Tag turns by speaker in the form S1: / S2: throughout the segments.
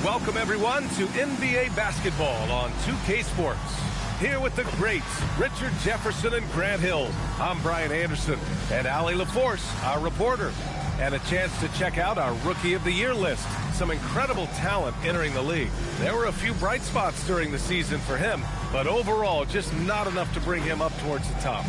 S1: Welcome, everyone, to NBA basketball on 2K Sports. Here with the greats, Richard Jefferson and Grant Hill. I'm Brian Anderson, and Allie LaForce, our reporter. And a chance to check out our Rookie of the Year list. Some incredible talent entering the league. There were a few bright spots during the season for him, but overall, just not enough to bring him up towards the top.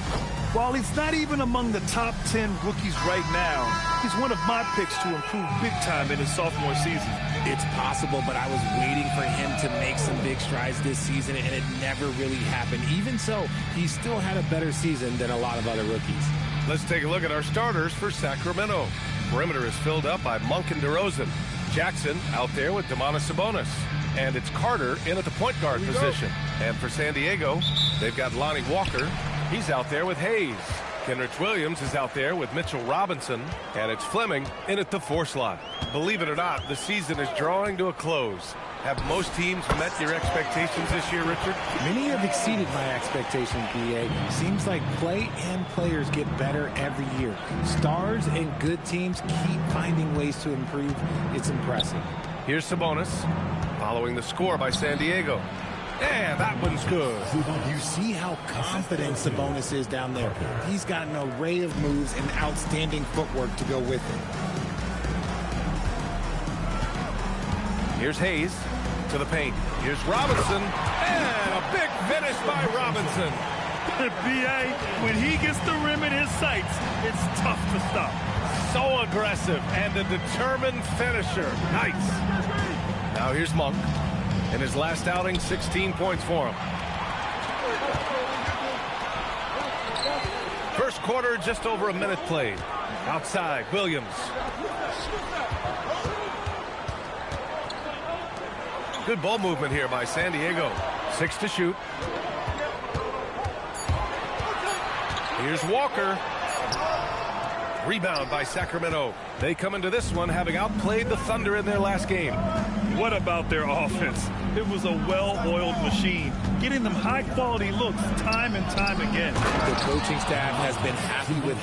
S2: While he's not even among the top 10 rookies right now, he's one of my picks to improve big time in his sophomore season.
S3: It's possible, but I was waiting for him to make some big strides this season, and it never really happened. Even so, he still had a better season than a lot of other rookies.
S1: Let's take a look at our starters for Sacramento. Perimeter is filled up by Monk and DeRozan. Jackson out there with Domantas Sabonis. And it's Carter in at the point guard position. And for San Diego, they've got Lonnie Walker. He's out there with Hayes. Kenrich Williams is out there with Mitchell Robinson. And it's Fleming in at the 4 slot. Believe it or not, the season is drawing to a close. Have most teams met your expectations this year, Richard?
S3: Many have exceeded my expectations, B.A. Seems like play and players get better every year. Stars and good teams keep finding ways to improve. It's impressive.
S1: Here's Sabonis, following the score by San Diego. Yeah, that one's good.
S3: You see how confident Sabonis is down there. He's got an array of moves and outstanding footwork to go with it.
S1: Here's Hayes to the paint. Here's Robinson, and a big finish by Robinson.
S2: B.A., when he gets the rim in his sights, it's tough to stop.
S1: So aggressive and a determined finisher. Nice. Now here's Monk. In his last outing, 16 points for him. First quarter, just over a minute played. Outside, Williams. Good ball movement here by San Diego. 6 to shoot. Here's Walker. Rebound by Sacramento. They come into this one having outplayed the Thunder in their last game.
S2: What about their offense? It was a well-oiled machine, getting them high-quality looks time and time again.
S3: The coaching staff has been happy with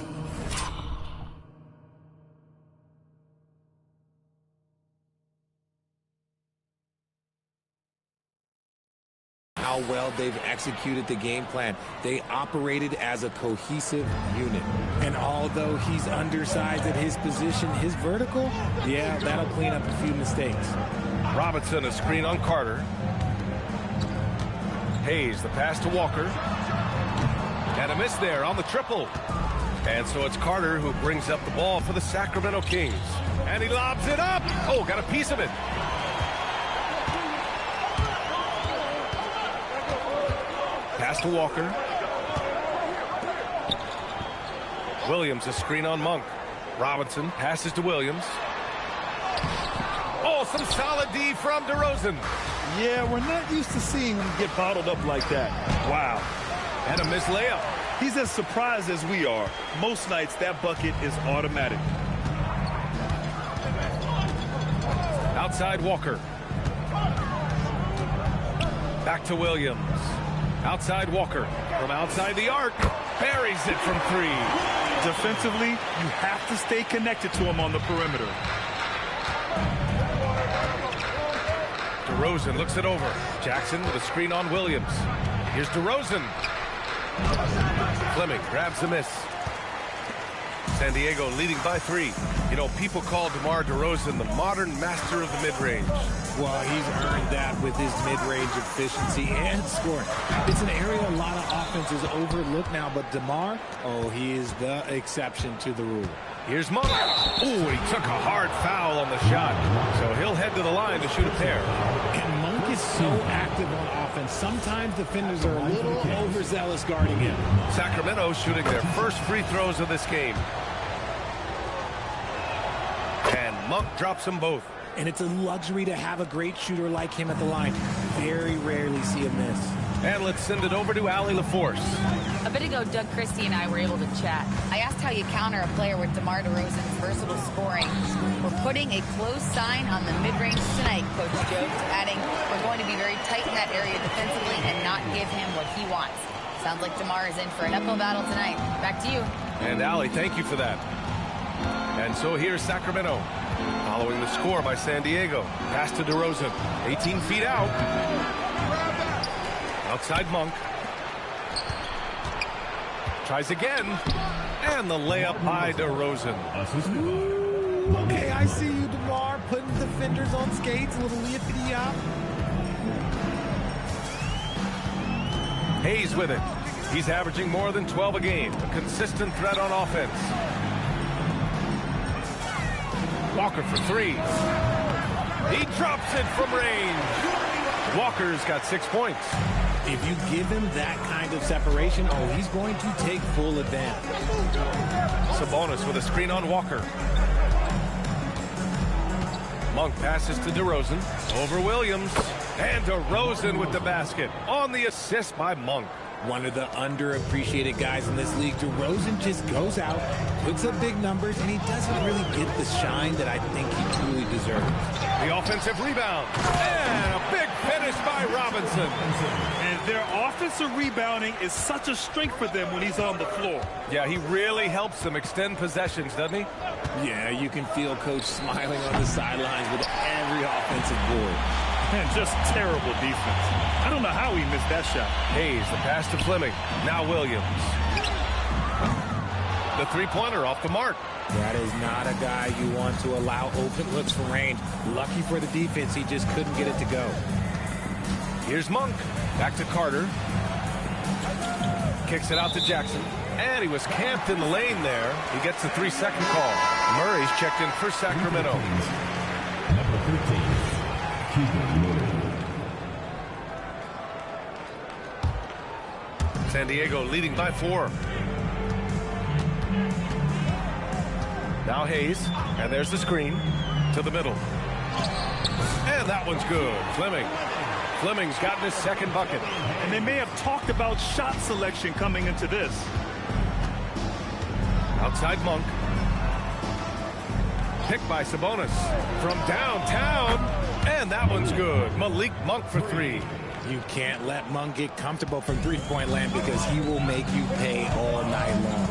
S3: how well they've executed the game plan. They operated as a cohesive unit. And although he's undersized at his position, his vertical, yeah, that'll clean up a few mistakes.
S1: Robinson, a screen on Carter. Hayes, the pass to Walker. And a miss there on the triple. And so it's Carter who brings up the ball for the Sacramento Kings. And he lobs it up. Oh, got a piece of it. Pass to Walker. Williams, a screen on Monk. Robinson passes to Williams. Oh, some solid D from DeRozan.
S2: Yeah, we're not used to seeing him get bottled up like that. Wow.
S1: And a missed layup.
S2: He's as surprised as we are. Most nights, that bucket is automatic.
S1: Outside Walker. Back to Williams. Outside Walker. From outside the arc. Buries it from 3.
S2: Defensively, you have to stay connected to him on the perimeter.
S1: DeRozan looks it over. Jackson with a screen on Williams. Here's DeRozan. Fleming grabs the miss. San Diego leading by 3. You know, people call DeMar DeRozan the modern master of the mid-range.
S3: Well, he's earned that with his mid-range efficiency and scoring. It's an area a lot of offenses overlook now, but DeMar, oh, he is the exception to the rule.
S1: Here's Monk. Oh, he took a hard foul on the shot. So he'll head to the line to shoot a pair.
S3: And Monk is so active on offense. Sometimes defenders are a little overzealous guarding him.
S1: Sacramento shooting their first free throws of this game. And Monk drops them both.
S3: And it's a luxury to have a great shooter like him at the line. Very rarely see a miss.
S1: And let's send it over to Allie LaForce.
S4: A bit ago, Doug Christie and I were able to chat. I asked how you counter a player with DeMar DeRozan's versatile scoring. We're putting a close sign on the mid-range tonight, Coach joked, adding, we're going to be very tight in that area defensively and not give him what he wants. Sounds like DeMar is in for an uphill battle tonight. Back to you.
S1: And Allie, thank you for that. And so here's Sacramento. Following the score by San Diego. Pass to DeRozan. 18 feet out. Outside Monk. Tries again. And the layup by DeRozan.
S3: Okay, I see you, DeMar, putting defenders on skates. A little lippity-up.
S1: Hayes with it. He's averaging more than 12 a game. A consistent threat on offense. Walker for threes. He drops it from range. Walker's got 6 points.
S3: If you give him that kind of separation, he's going to take full advantage.
S1: Sabonis with a screen on Walker. Monk passes to DeRozan. Over Williams. And DeRozan with the basket. On the assist by Monk.
S3: One of the underappreciated guys in this league. DeRozan just goes out, puts up big numbers, and he doesn't really get the shine that I think he truly deserves.
S1: The offensive rebound. And a big finish by Robinson.
S2: And their offensive rebounding is such a strength for them when he's on the floor.
S1: Yeah, he really helps them extend possessions, doesn't he?
S3: Yeah, you can feel Coach smiling on the sidelines with every offensive board.
S2: And just terrible defense. I don't know how he missed that shot.
S1: Hayes, the pass to Fleming. Now Williams. The three-pointer off the mark.
S3: That is not a guy you want to allow open looks from range. Lucky for the defense, he just couldn't get it to go.
S1: Here's Monk. Back to Carter. Kicks it out to Jackson. And he was camped in the lane there. He gets the 3-second call. Murray's checked in for Sacramento.
S5: Number 13.
S1: San Diego leading by 4. Now Hayes, and there's the screen to the middle. And that one's good. Fleming's gotten his second bucket.
S2: And they may have talked about shot selection coming into this.
S1: Outside Monk. Picked by Sabonis from downtown. And that one's good. Malik Monk for 3.
S3: You can't let Monk get comfortable from three-point land because he will make you pay all night long.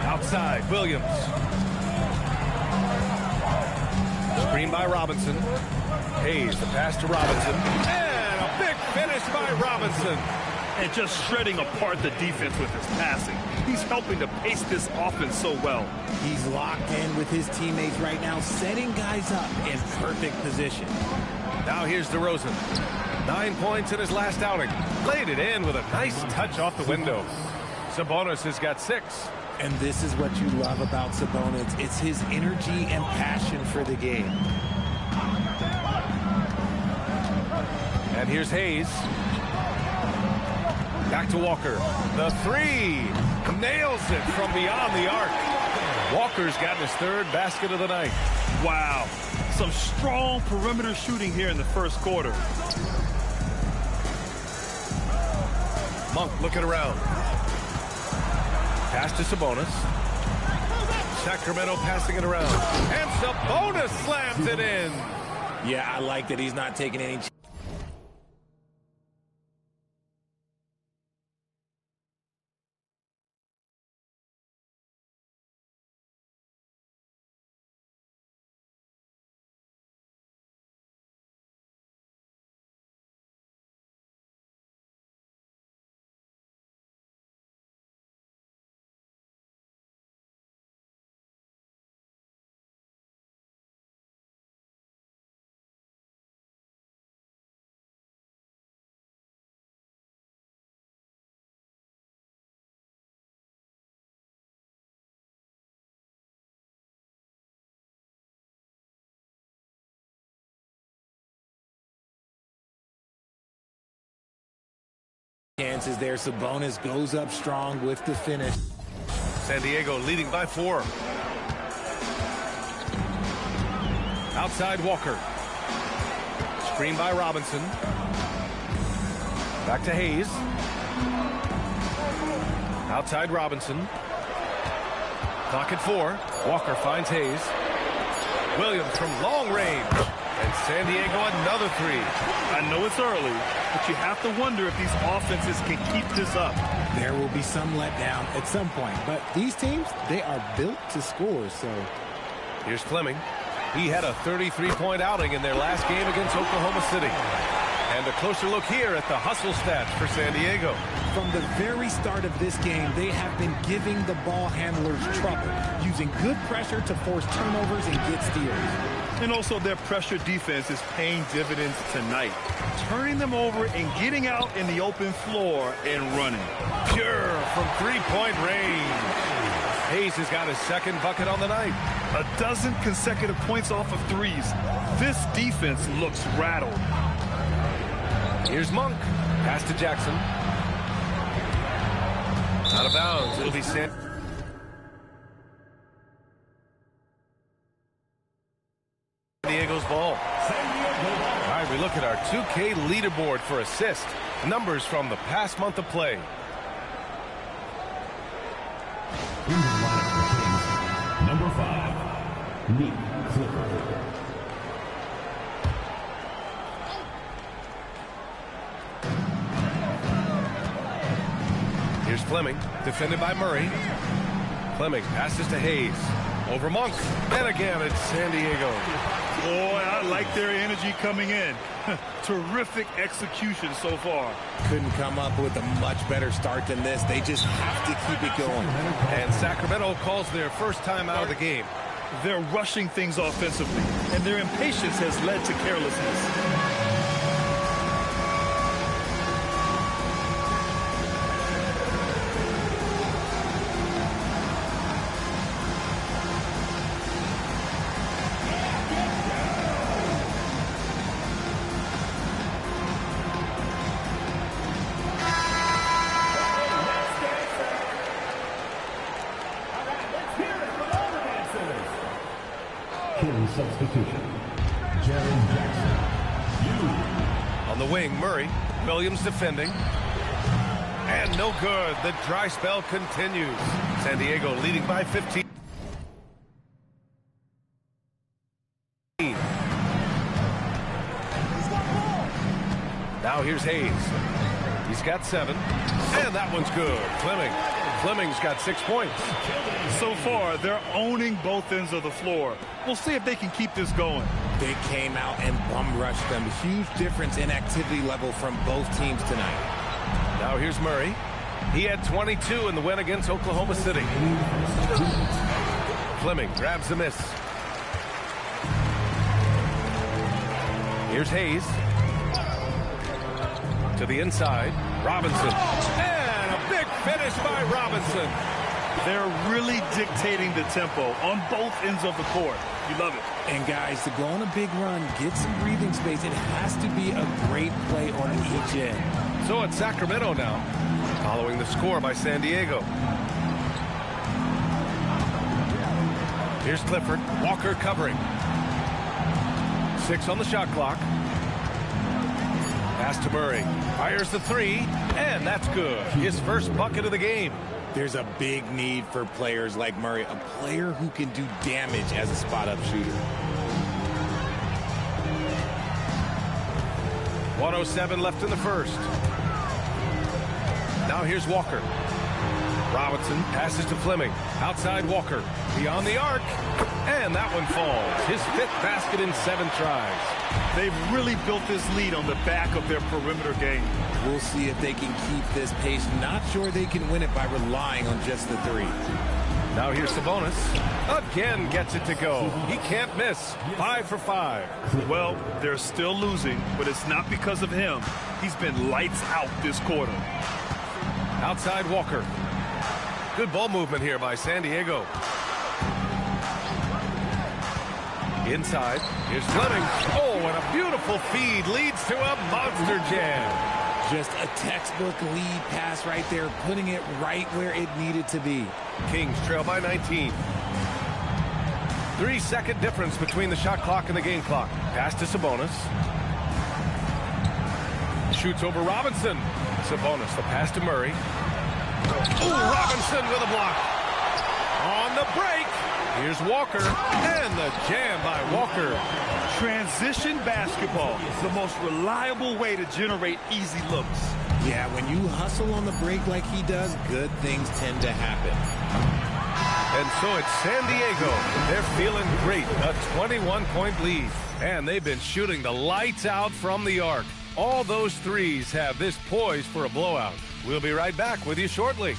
S1: Outside, Williams. Screen by Robinson. Hayes, the pass to Robinson. And a big finish by Robinson.
S2: And just shredding apart the defense with his passing. He's helping to pace this offense so well.
S3: He's locked in with his teammates right now, setting guys up in perfect position.
S1: Now here's DeRozan. 9 points in his last outing. Laid it in with a nice touch off the window. Sabonis has got 6.
S3: And this is what you love about Sabonis. It's his energy and passion for the game.
S1: And here's Hayes. Back to Walker. The 3. Nails it from beyond the arc. Walker's gotten his 3rd basket of the night.
S2: Wow. Some strong perimeter shooting here in the first quarter.
S1: Monk looking around. Pass to Sabonis. Sacramento passing it around. And Sabonis slams it in.
S3: Yeah, I like that he's not taking any chances. Chances there. Sabonis goes up strong with the finish.
S1: San Diego leading by 4. Outside Walker. Screen by Robinson. Back to Hayes. Outside Robinson. Clock at 4. Walker finds Hayes. Williams from long range. And San Diego another 3.
S2: I know it's early, but you have to wonder if these offenses can keep this up.
S3: There will be some letdown at some point, but these teams, they are built to score, so.
S1: Here's Fleming. He had a 33-point outing in their last game against Oklahoma City. And a closer look here at the hustle stats for San Diego.
S3: From the very start of this game, they have been giving the ball handlers trouble, using good pressure to force turnovers and get steals.
S2: And also their pressure defense is paying dividends tonight, turning them over and getting out in the open floor and running.
S1: Pure from three-point range. Hayes has got his second bucket on the night.
S2: 12 consecutive points off of threes. This defense looks rattled.
S1: Here's Monk. Pass to Jackson. Out of bounds. It'll be San Diego's ball. All right, we look at our 2K leaderboard for assist. Numbers from the past month of play.
S5: In the lineup for Kings, number 5, Nick Clifford.
S1: Here's Fleming, defended by Murray. Fleming passes to Hayes. Over Monk. And again, it's San Diego.
S2: Boy, I like their energy coming in. Terrific execution so far.
S3: Couldn't come up with a much better start than this. They just have to keep it going.
S1: And Sacramento calls their first time out of the game.
S2: They're rushing things offensively, and their impatience has led to carelessness.
S5: Kings substitution, Jaren Jackson.
S1: On the wing, Murray. Williams defending. And no good. The dry spell continues. San Diego leading by 15. Now here's Hayes. He's got 7. And that one's good. Fleming's got 6 points.
S2: So far, they're owning both ends of the floor. We'll see if they can keep this going.
S3: They came out and bum rushed them. Huge difference in activity level from both teams tonight.
S1: Now here's Murray. He had 22 in the win against Oklahoma City. Fleming grabs the miss. Here's Hayes. To the inside. Robinson. And a big finish by Robinson.
S2: They're really dictating the tempo on both ends of the court. You love it.
S3: And guys, to go on a big run, get some breathing space, it has to be a great play on each end.
S1: So it's Sacramento now, following the score by San Diego. Here's Clifford. Walker covering. 6 on the shot clock. Pass to Murray. Fires the 3, and that's good. His first bucket of the game.
S3: There's a big need for players like Murray, a player who can do damage as a spot-up shooter.
S1: 1:07 left in the first. Now here's Walker. Robinson passes to Fleming. Outside Walker. Beyond the arc. And that one falls. His 5th basket in 7 tries.
S2: They've really built this lead on the back of their perimeter game.
S3: We'll see if they can keep this pace. Not sure they can win it by relying on just the 3.
S1: Now here's Sabonis. Again gets it to go. He can't miss. 5 for 5.
S2: Well, they're still losing, but it's not because of him. He's been lights out this quarter.
S1: Outside Walker. Good ball movement here by San Diego. Inside, here's Fleming. Oh, and a beautiful feed leads to a monster jam.
S3: Just a textbook lead pass right there, putting it right where it needed to be.
S1: Kings trail by 19. 3-second difference between the shot clock and the game clock. Pass to Sabonis. Shoots over Robinson. Sabonis, the pass to Murray. Ooh, Robinson with a block. On the break. Here's Walker, and the jam by Walker.
S2: Transition basketball, the most reliable way to generate easy looks.
S3: Yeah, when you hustle on the break like he does, good things tend to happen.
S1: And so it's San Diego. They're feeling great. A 21-point lead. And they've been shooting the lights out from the arc. All those threes have this poised for a blowout. We'll be right back with you shortly.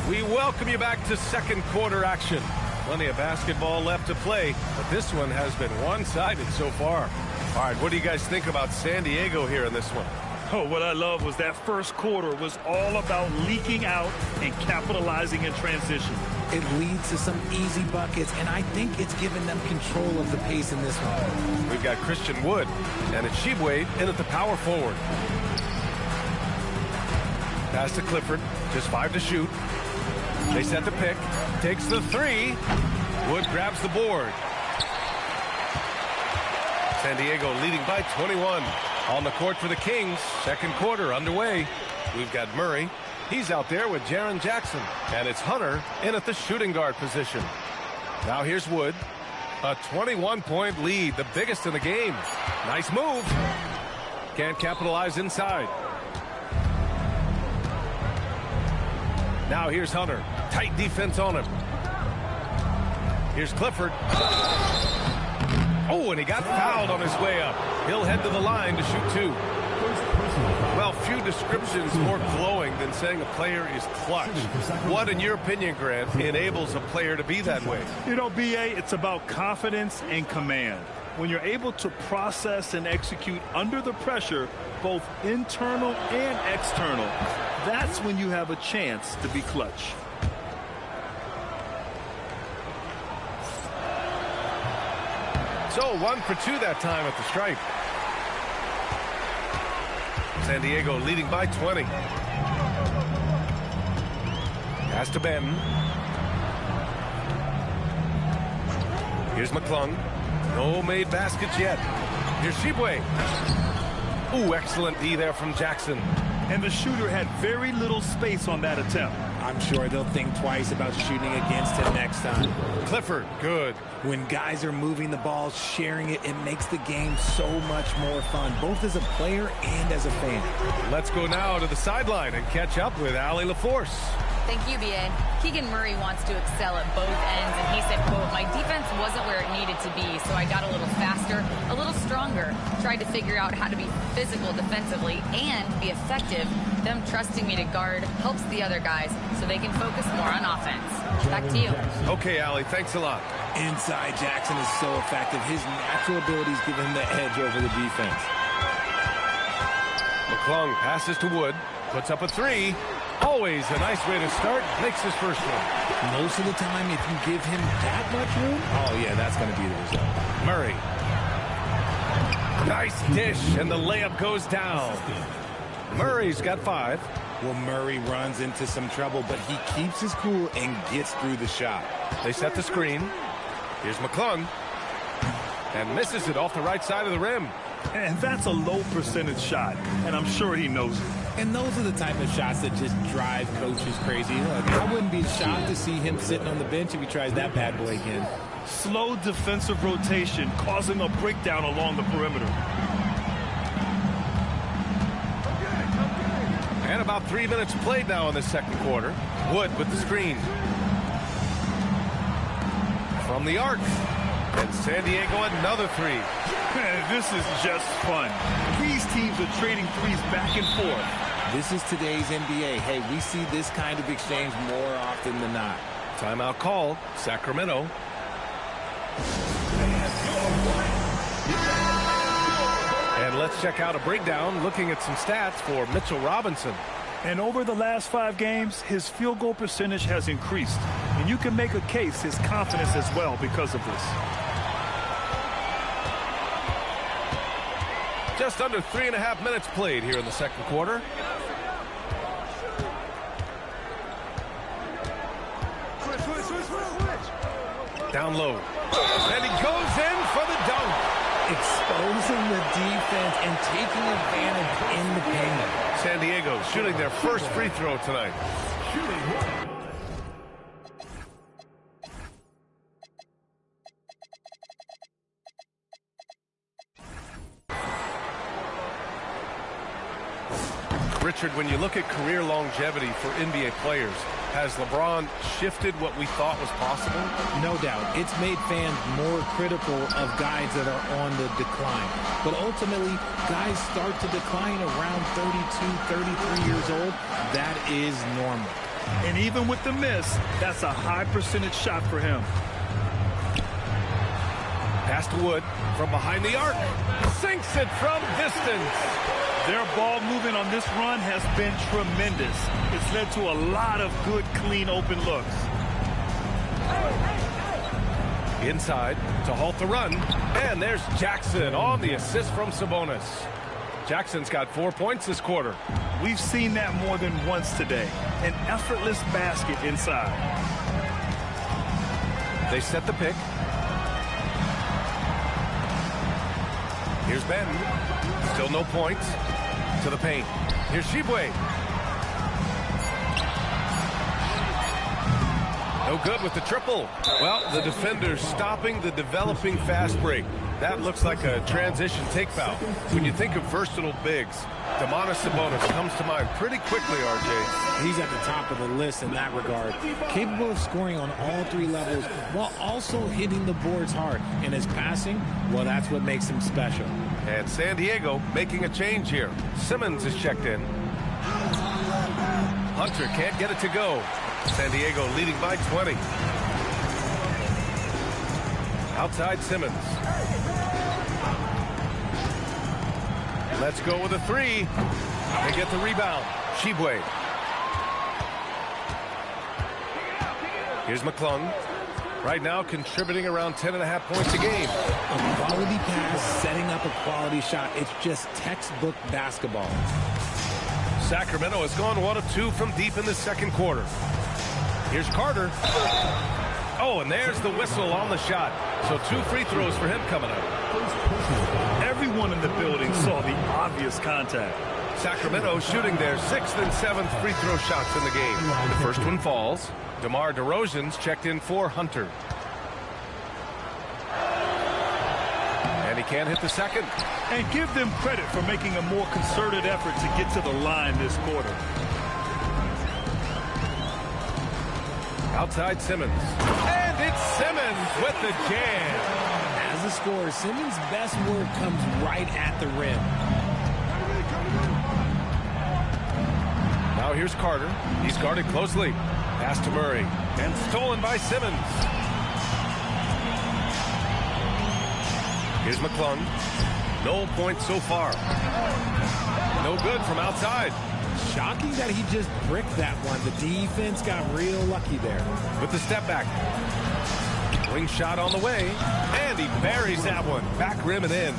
S1: We welcome you back to second quarter action. Plenty of basketball left to play, but this one has been one-sided so far. All right, what do you guys think about San Diego here in this one?
S2: Oh, what I love was that first quarter was all about leaking out and capitalizing in transition.
S3: It leads to some easy buckets, and I think it's given them control of the pace in this one.
S1: We've got Christian Wood, and it's Shibwe in at the power forward. Pass to Clifford, just 5 to shoot. They set the pick, takes the 3. Wood grabs the board. San Diego leading by 21. On the court for the Kings, second quarter underway. We've got Murray. He's out there with Jaren Jackson. And it's Hunter in at the shooting guard position. Now here's Wood. A 21-point lead, the biggest in the game. Nice move. Can't capitalize inside. Now here's Hunter. Tight defense on him. Here's Clifford. Oh, and he got fouled on his way up. He'll head to the line to shoot 2. Well, few descriptions more glowing than saying a player is clutch. What, in your opinion, Grant, enables a player to be that way?
S2: You know, B.A., it's about confidence and command. When you're able to process and execute under the pressure, both internal and external, that's when you have a chance to be clutch.
S1: So 1 for 2 that time at the stripe. San Diego leading by 20. Pass to Benton. Here's McClung. No made baskets yet. Here's Shibwe. Ooh, excellent D there from Jackson.
S2: And the shooter had very little space on that attempt.
S3: I'm sure they'll think twice about shooting against him next time.
S1: Clifford, good.
S3: When guys are moving the ball, sharing it, it makes the game so much more fun, both as a player and as a fan.
S1: Let's go now to the sideline and catch up with Allie LaForce.
S4: Thank you, B.A. Keegan Murray wants to excel at both ends, and he said, quote, "My defense wasn't where it needed to be, so I got a little faster, a little stronger, tried to figure out how to be physical defensively and be effective. Them trusting me to guard helps the other guys so they can focus more on offense." Back to you.
S1: Okay, Allie, thanks a lot.
S3: Inside, Jackson is so effective. His natural abilities give him the edge over the defense.
S1: McClung passes to Wood, puts up a 3. Always a nice way to start. Makes his first one.
S3: Most of the time, if you give him that much room, oh, yeah, that's going to be the result.
S1: Murray. Nice dish, and the layup goes down. Murray's got 5.
S3: Well, Murray runs into some trouble, but he keeps his cool and gets through the shot.
S1: They set the screen. Here's McClung. And misses it off the right side of the rim.
S2: And that's a low percentage shot, and I'm sure he knows it.
S3: And those are the type of shots that just drive coaches crazy. Look, I wouldn't be shocked to see him sitting on the bench if he tries that bad boy again.
S2: Slow defensive rotation causing a breakdown along the perimeter.
S1: And about 3 minutes played now in the second quarter. Wood with the screen. From the arc. And San Diego another 3.
S2: This is just fun. These teams are trading threes back and forth.
S3: This is today's NBA. Hey, we see this kind of exchange more often than not.
S1: Timeout called. Sacramento. And let's check out a breakdown looking at some stats for Mitchell Robinson.
S2: And over the last 5 games, his field goal percentage has increased. And you can make a case his confidence as well because of this.
S1: Just under 3.5 minutes played here in the second quarter. Down low. And he goes in for the dunk.
S3: Exposing the defense and taking advantage in the paint.
S1: San Diego shooting their first free throw tonight. Richard, when you look at career longevity for NBA players, has LeBron shifted what we thought was possible?
S3: No doubt. It's made fans more critical of guys that are on the decline. But ultimately, guys start to decline around 32, 33 years old. That is normal.
S2: And even with the miss, that's a high percentage shot for him.
S1: Pass to Wood from behind the arc. Sinks it from distance.
S2: Their ball movement on this run has been tremendous. It's led to a lot of good, clean, open looks.
S1: Inside to halt the run. And there's Jackson on the assist from Sabonis. Jackson's got 4 points this quarter.
S2: We've seen that more than once today. An effortless basket inside.
S1: They set the pick. Here's Ben. Still no points. To the paint. Here's Shibwe. No good with the triple. Well, the defender's stopping the developing fast break. That looks like a transition take foul. When you think of versatile bigs, Sabonis comes to mind pretty quickly, RJ.
S3: He's at the top of the list in that regard. Capable of scoring on all three levels while also hitting the boards hard. And his passing, well, that's what makes him special.
S1: And San Diego making a change here. Simmons is checked in. Hunter can't get it to go. San Diego leading by 20. Outside Simmons. Let's go with a three. They get the rebound. Shibwe. Here's McClung. Right now contributing around 10.5 points a game.
S3: A quality pass, setting up a quality shot. It's just textbook basketball.
S1: Sacramento has gone 1 of 2 from deep in the second quarter. Here's Carter. Oh, and there's the whistle on the shot. So 2 free throws for him coming up.
S2: Everyone in the building saw the obvious contact.
S1: Sacramento shooting their 6th and 7th free throw shots in the game. The first one falls. DeMar DeRozan's checked in for Hunter. And he can't hit the second.
S2: And give them credit for making a more concerted effort to get to the line this quarter.
S1: Outside Simmons. And it's Simmons with the jam.
S3: As a scorer, Simmons' best work comes right at the rim.
S1: Now here's Carter. He's guarded closely. Pass to Murray. And stolen by Simmons. Here's McClung. No points so far. No good from outside.
S3: Shocking that he just bricked that one. The defense got real lucky there.
S1: With the step back. Wing shot on the way. And he buries that one. Back rim and in.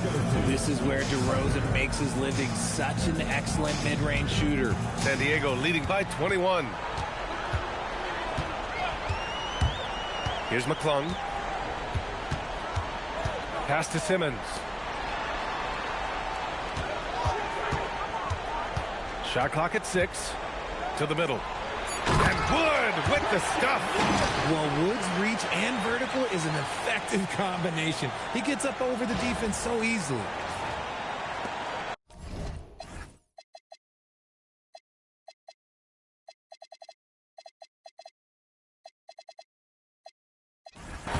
S3: This is where DeRozan makes his living. Such an excellent mid-range shooter.
S1: San Diego leading by 21. Here's McClung. Pass to Simmons. Shot clock at 6. To the middle. And Wood with the stuff.
S3: Well, Wood's reach and vertical is an effective combination. He gets up over the defense so easily.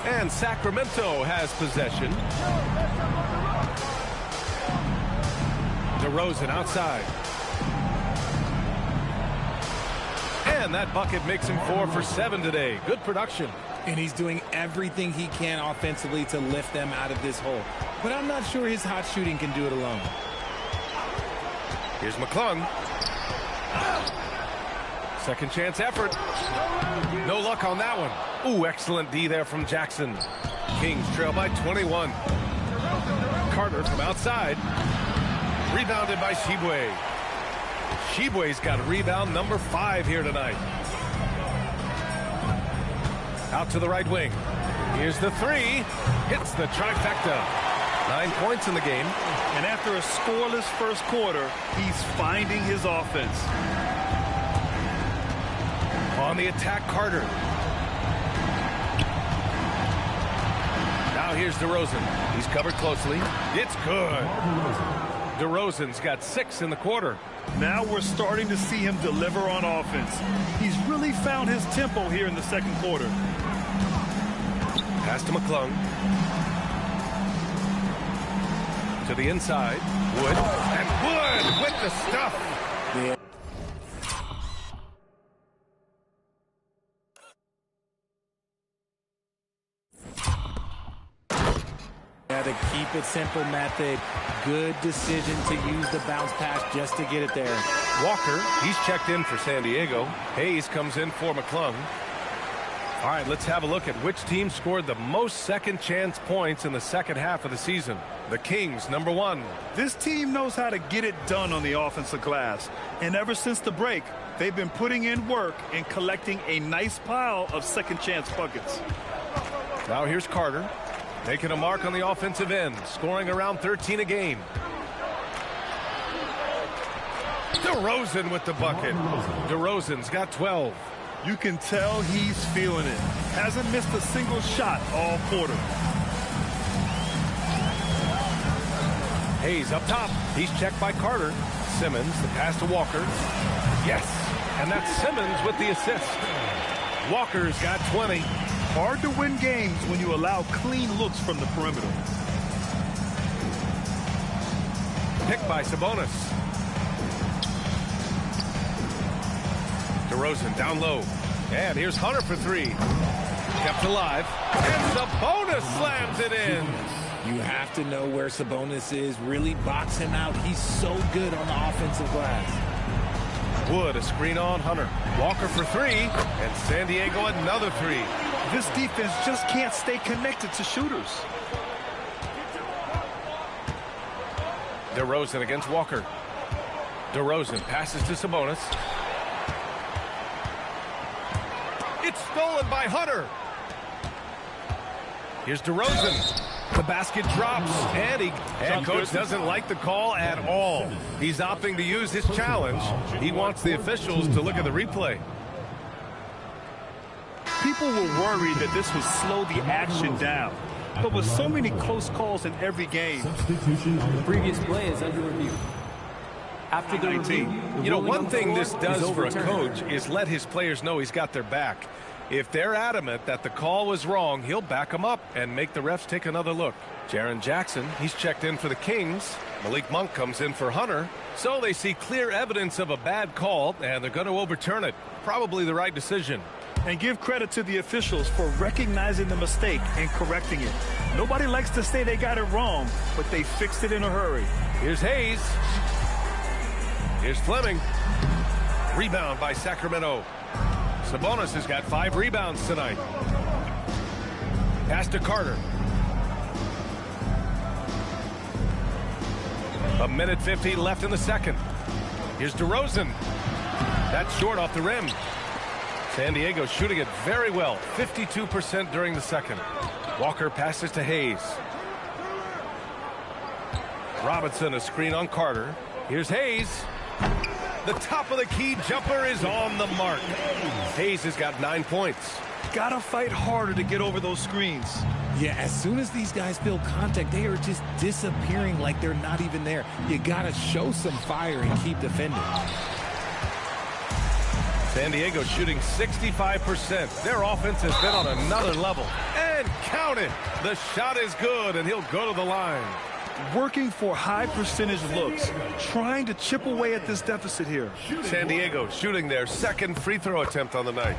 S1: And Sacramento has possession. DeRozan outside. And that bucket makes him 4 for 7 today. Good production.
S3: And he's doing everything he can offensively to lift them out of this hole. But I'm not sure his hot shooting can do it alone.
S1: Here's McClung. Second chance effort. No luck on that one. Ooh, excellent D there from Jackson. Kings trail by 21. Carter from outside. Rebounded by Shibwe. Shibwe's got rebound number 5 here tonight. Out to the right wing. Here's the 3. Hits the trifecta. 9 points in the game.
S2: And after a scoreless first quarter, he's finding his offense.
S1: On the attack, Carter. Now here's DeRozan. He's covered closely. It's good. DeRozan's got 6 in the quarter.
S2: Now we're starting to see him deliver on offense. He's really found his tempo here in the second quarter.
S1: Pass to McClung. To the inside. Wood. And Wood with the stuff.
S3: Yeah. The keep it simple method. Good decision to use the bounce pass just to get it there.
S1: Walker, he's checked in for San Diego. Hayes comes in for McClung. All right, let's have a look at which team scored the most second chance points in the second half of the season. The Kings, number 1.
S2: This team knows how to get it done on the offensive glass. And ever since the break, they've been putting in work and collecting a nice pile of second chance buckets.
S1: Now here's Carter. Making a mark on the offensive end, scoring around 13 a game. DeRozan with the bucket. DeRozan's got 12.
S2: You can tell he's feeling it. Hasn't missed a single shot all quarter.
S1: Hayes up top. He's checked by Carter. Simmons, the pass to Walker. Yes, and that's Simmons with the assist. Walker's got 20.
S2: Hard to win games when you allow clean looks from the perimeter.
S1: Picked by Sabonis. DeRozan down low. And here's Hunter for 3. Kept alive. And Sabonis slams it in.
S3: You have to know where Sabonis is. Really box him out. He's so good on the offensive glass.
S1: Wood, a screen on Hunter. Walker for 3. And San Diego another 3.
S2: This defense just can't stay connected to shooters.
S1: DeRozan against Walker. DeRozan passes to Sabonis. It's stolen by Hunter. Here's DeRozan. The basket drops, and coach doesn't like the call at all. He's opting to use his challenge. He wants the officials to look at the replay.
S2: People were worried that this would slow the action down. But with so many close calls in every game.
S6: The previous play is under review. After the review,
S1: you know, one thing this does for a coach is let his players know he's got their back. If they're adamant that the call was wrong, he'll back them up and make the refs take another look. Jaren Jackson, he's checked in for the Kings. Malik Monk comes in for Hunter. So they see clear evidence of a bad call, and they're going to overturn it. Probably the right decision.
S2: And give credit to the officials for recognizing the mistake and correcting it. Nobody likes to say they got it wrong, but they fixed it in a hurry.
S1: Here's Hayes. Here's Fleming. Rebound by Sacramento. Sabonis has got 5 rebounds tonight. Pass to Carter. A minute 50 left in the second. Here's DeRozan. That's short off the rim. San Diego shooting it very well. 52% during the second. Walker passes to Hayes. Robinson, a screen on Carter. Here's Hayes. The top of the key jumper is on the mark. Hayes has got 9 points.
S2: Gotta fight harder to get over those screens.
S3: Yeah, as soon as these guys feel contact, they are just disappearing like they're not even there. You gotta show some fire and keep defending.
S1: San Diego shooting 65%. Their offense has been on another level. And count it. The shot is good, and he'll go to the line.
S2: Working for high percentage looks, trying to chip away at this deficit here.
S1: San Diego shooting their second free throw attempt on the night.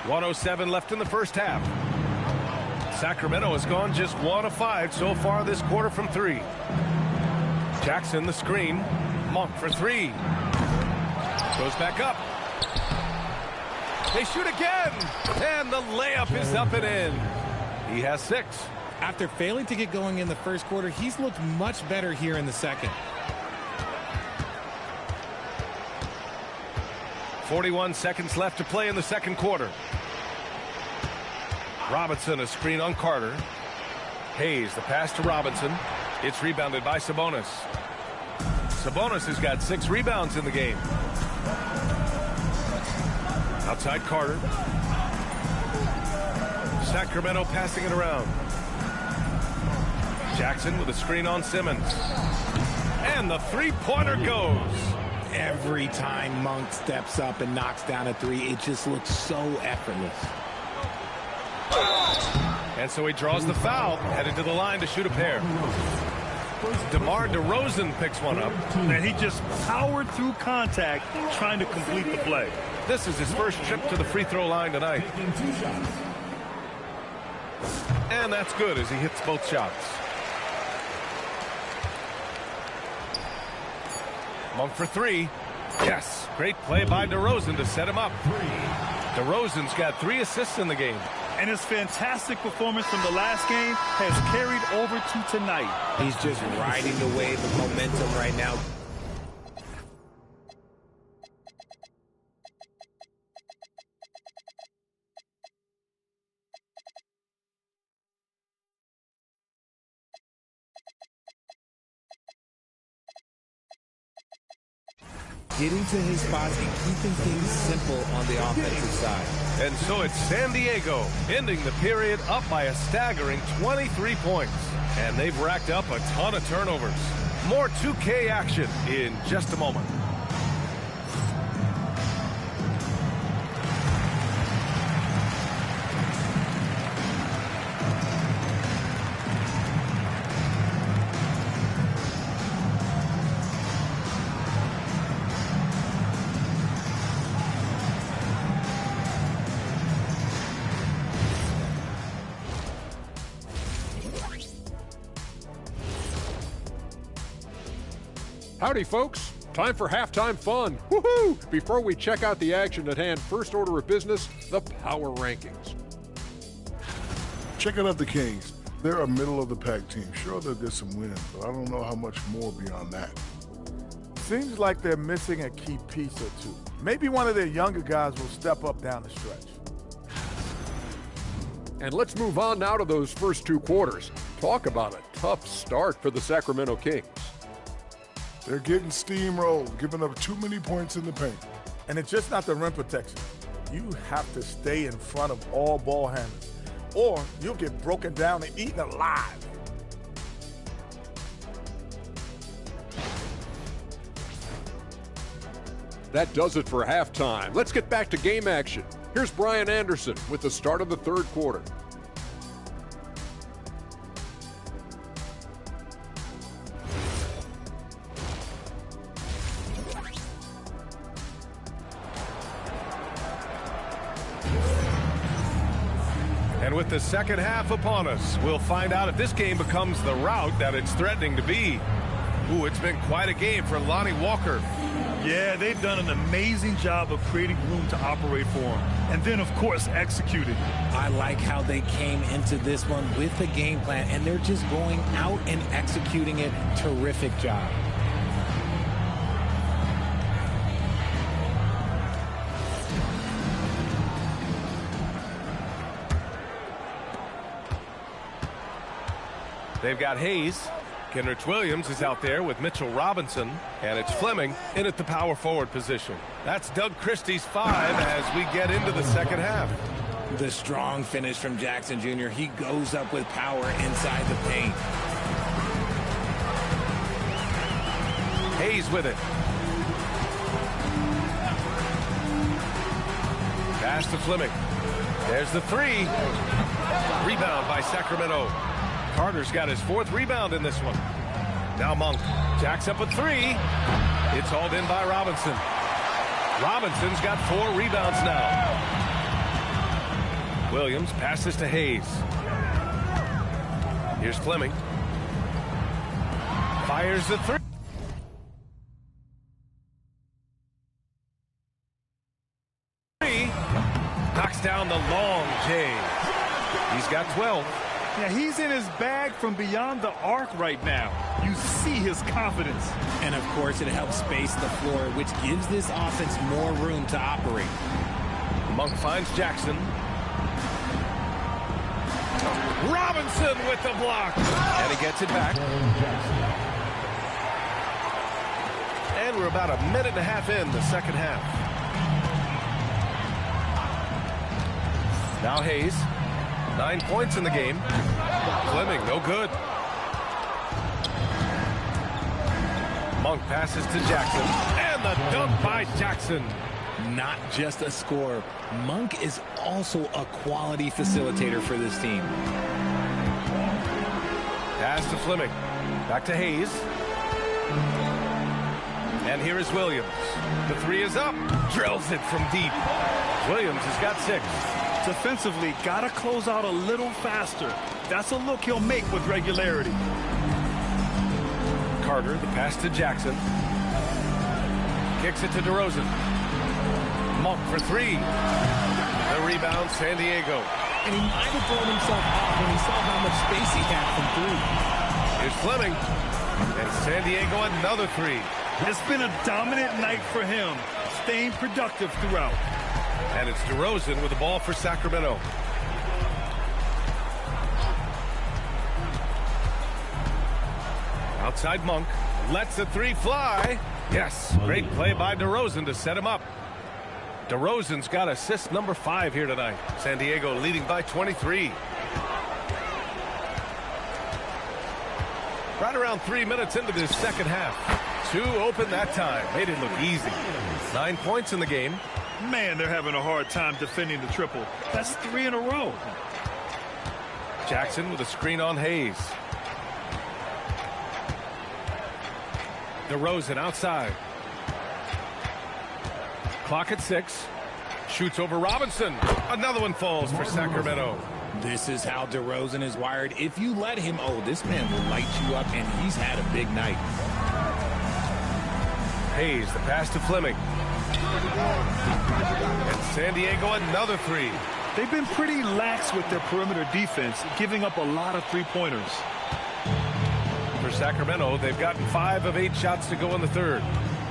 S1: 1:07 left in the first half. Sacramento has gone just 1 of 5 so far this quarter from 3. Jackson the screen. Monk for 3. Goes back up. They shoot again. And the layup is up and in. He has 6.
S3: After failing to get going in the first quarter, he's looked much better here in the second.
S1: 41 seconds left to play in the second quarter. Robinson, a screen on Carter. Hayes, the pass to Robinson. It's rebounded by Sabonis. Sabonis has got 6 rebounds in the game. Outside Carter. Sacramento passing it around. Jackson with a screen on Simmons. And the three-pointer goes.
S3: Every time Monk steps up and knocks down a three, it just looks so effortless.
S1: And so he draws the foul, headed to the line to shoot a pair. DeMar DeRozan picks one up.
S2: And he just powered through contact trying to complete the play.
S1: This is his first trip to the free throw line tonight. And that's good as he hits both shots. Monk for 3. Yes, great play by DeRozan to set him up. DeRozan's got 3 assists in the game.
S2: And his fantastic performance from the last game has carried over to tonight.
S3: He's just riding the wave of momentum right now. Getting to his spots and keeping things simple on the offensive side.
S1: And so it's San Diego ending the period up by a staggering 23 points. And they've racked up a ton of turnovers. More 2K action in just a moment.
S7: Howdy, folks. Time for halftime fun. Woohoo! Before we check out the action at hand, first order of business, the power rankings.
S8: Checking out the Kings. They're a middle-of-the-pack team. Sure, they'll get some wins, but I don't know how much more beyond that.
S9: Seems like they're missing a key piece or two. Maybe one of their younger guys will step up down the stretch.
S7: And let's move on now to those first 2 quarters. Talk about a tough start for the Sacramento Kings.
S8: They're getting steamrolled, giving up too many points in the paint.
S9: And it's just not the rim protection. You have to stay in front of all ball handlers, or you'll get broken down and eaten alive.
S7: That does it for halftime. Let's get back to game action. Here's Brian Anderson with the start of the third quarter.
S1: And with the second half upon us, we'll find out if this game becomes the rout that it's threatening to be. Ooh, it's been quite a game for Lonnie Walker.
S2: Yeah, they've done an amazing job of creating room to operate for him. And then, of course, executing.
S3: I like how they came into this one with the game plan, and they're just going out and executing it. Terrific job.
S1: They've got Hayes. Kenrich Williams is out there with Mitchell Robinson. And it's Fleming in at the power forward position. That's Doug Christie's 5 as we get into the second half.
S3: The strong finish from Jackson Jr. He goes up with power inside the paint.
S1: Hayes with it. Pass to Fleming. There's the 3. Rebound by Sacramento. Carter's got his 4th rebound in this one. Now Monk jacks up a 3. It's hauled in by Robinson. Robinson's got 4 rebounds now. Williams passes to Hayes. Here's Fleming. Fires the 3. Knocks down the long J. He's got 12.
S2: Yeah, he's in his bag from beyond the arc right now. You see his confidence.
S3: And, of course, it helps space the floor, which gives this offense more room to operate.
S1: Monk finds Jackson. Robinson with the block. And he gets it back. And we're about a minute and a half in the second half. Now Hayes. 9 points in the game. Fleming, no good. Monk passes to Jackson. And the dunk by Jackson.
S3: Not just a scorer. Monk is also a quality facilitator for this team.
S1: Pass to Fleming. Back to Hayes. And here is Williams. The three is up. Drills it from deep. Williams has got 6.
S2: Defensively, got to close out a little faster. That's a look he'll make with regularity.
S1: Carter, the pass to Jackson. Kicks it to DeRozan. Monk for 3. The rebound, San Diego.
S3: And he might have thrown himself off when he saw how much space he had from 3.
S1: Here's Fleming. And San Diego another 3.
S2: It's been a dominant night for him, staying productive throughout.
S1: And it's DeRozan with the ball for Sacramento. Outside Monk. Lets the 3 fly. Yes, great play by DeRozan to set him up. DeRozan's got assist number 5 here tonight. San Diego leading by 23. Right around 3 minutes into this second half. 2 open that time. Made it look easy. 9 points in the game.
S2: Man, they're having a hard time defending the triple. That's 3 in a row.
S1: Jackson with a screen on Hayes. DeRozan outside. Clock at 6. Shoots over Robinson. Another one falls for Sacramento.
S3: This is how DeRozan is wired. If you let him, this man will light you up, and he's had a big night.
S1: Hayes, the pass to Fleming. And San Diego another 3.
S2: They've been pretty lax with their perimeter defense, giving up a lot of 3-pointers.
S1: For Sacramento, they've gotten 5 of 8 shots to go in the third.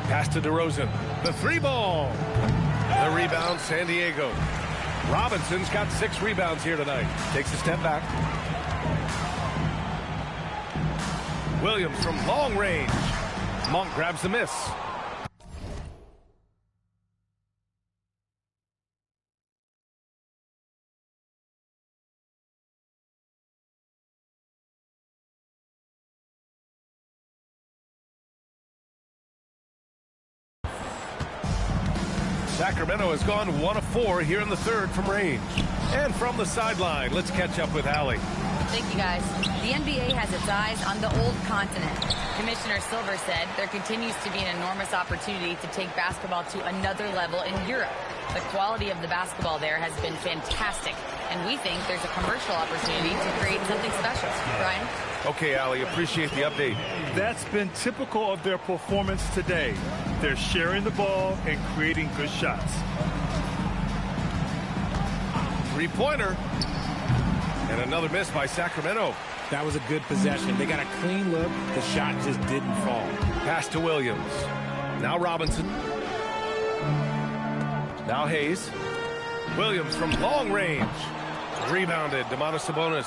S1: Pass to DeRozan. The 3-ball. The rebound, San Diego. Robinson's got 6 rebounds here tonight. Takes a step back. Williams from long range. Monk grabs the miss. Sacramento has gone 1 of 4 here in the third from range. And from the sideline, let's catch up with Allie.
S4: Thank you, guys. The NBA has its eyes on the old continent. Commissioner Silver said there continues to be an enormous opportunity to take basketball to another level in Europe. The quality of the basketball there has been fantastic, and we think there's a commercial opportunity to create something special. Brian?
S1: Okay, Allie, appreciate the update.
S2: That's been typical of their performance today. They're sharing the ball and creating good shots.
S1: 3-pointer. And another miss by Sacramento.
S3: That was a good possession. They got a clean look. The shot just didn't fall.
S1: Pass to Williams. Now Robinson. Now Hayes. Williams from long range. Rebounded. Sabonis.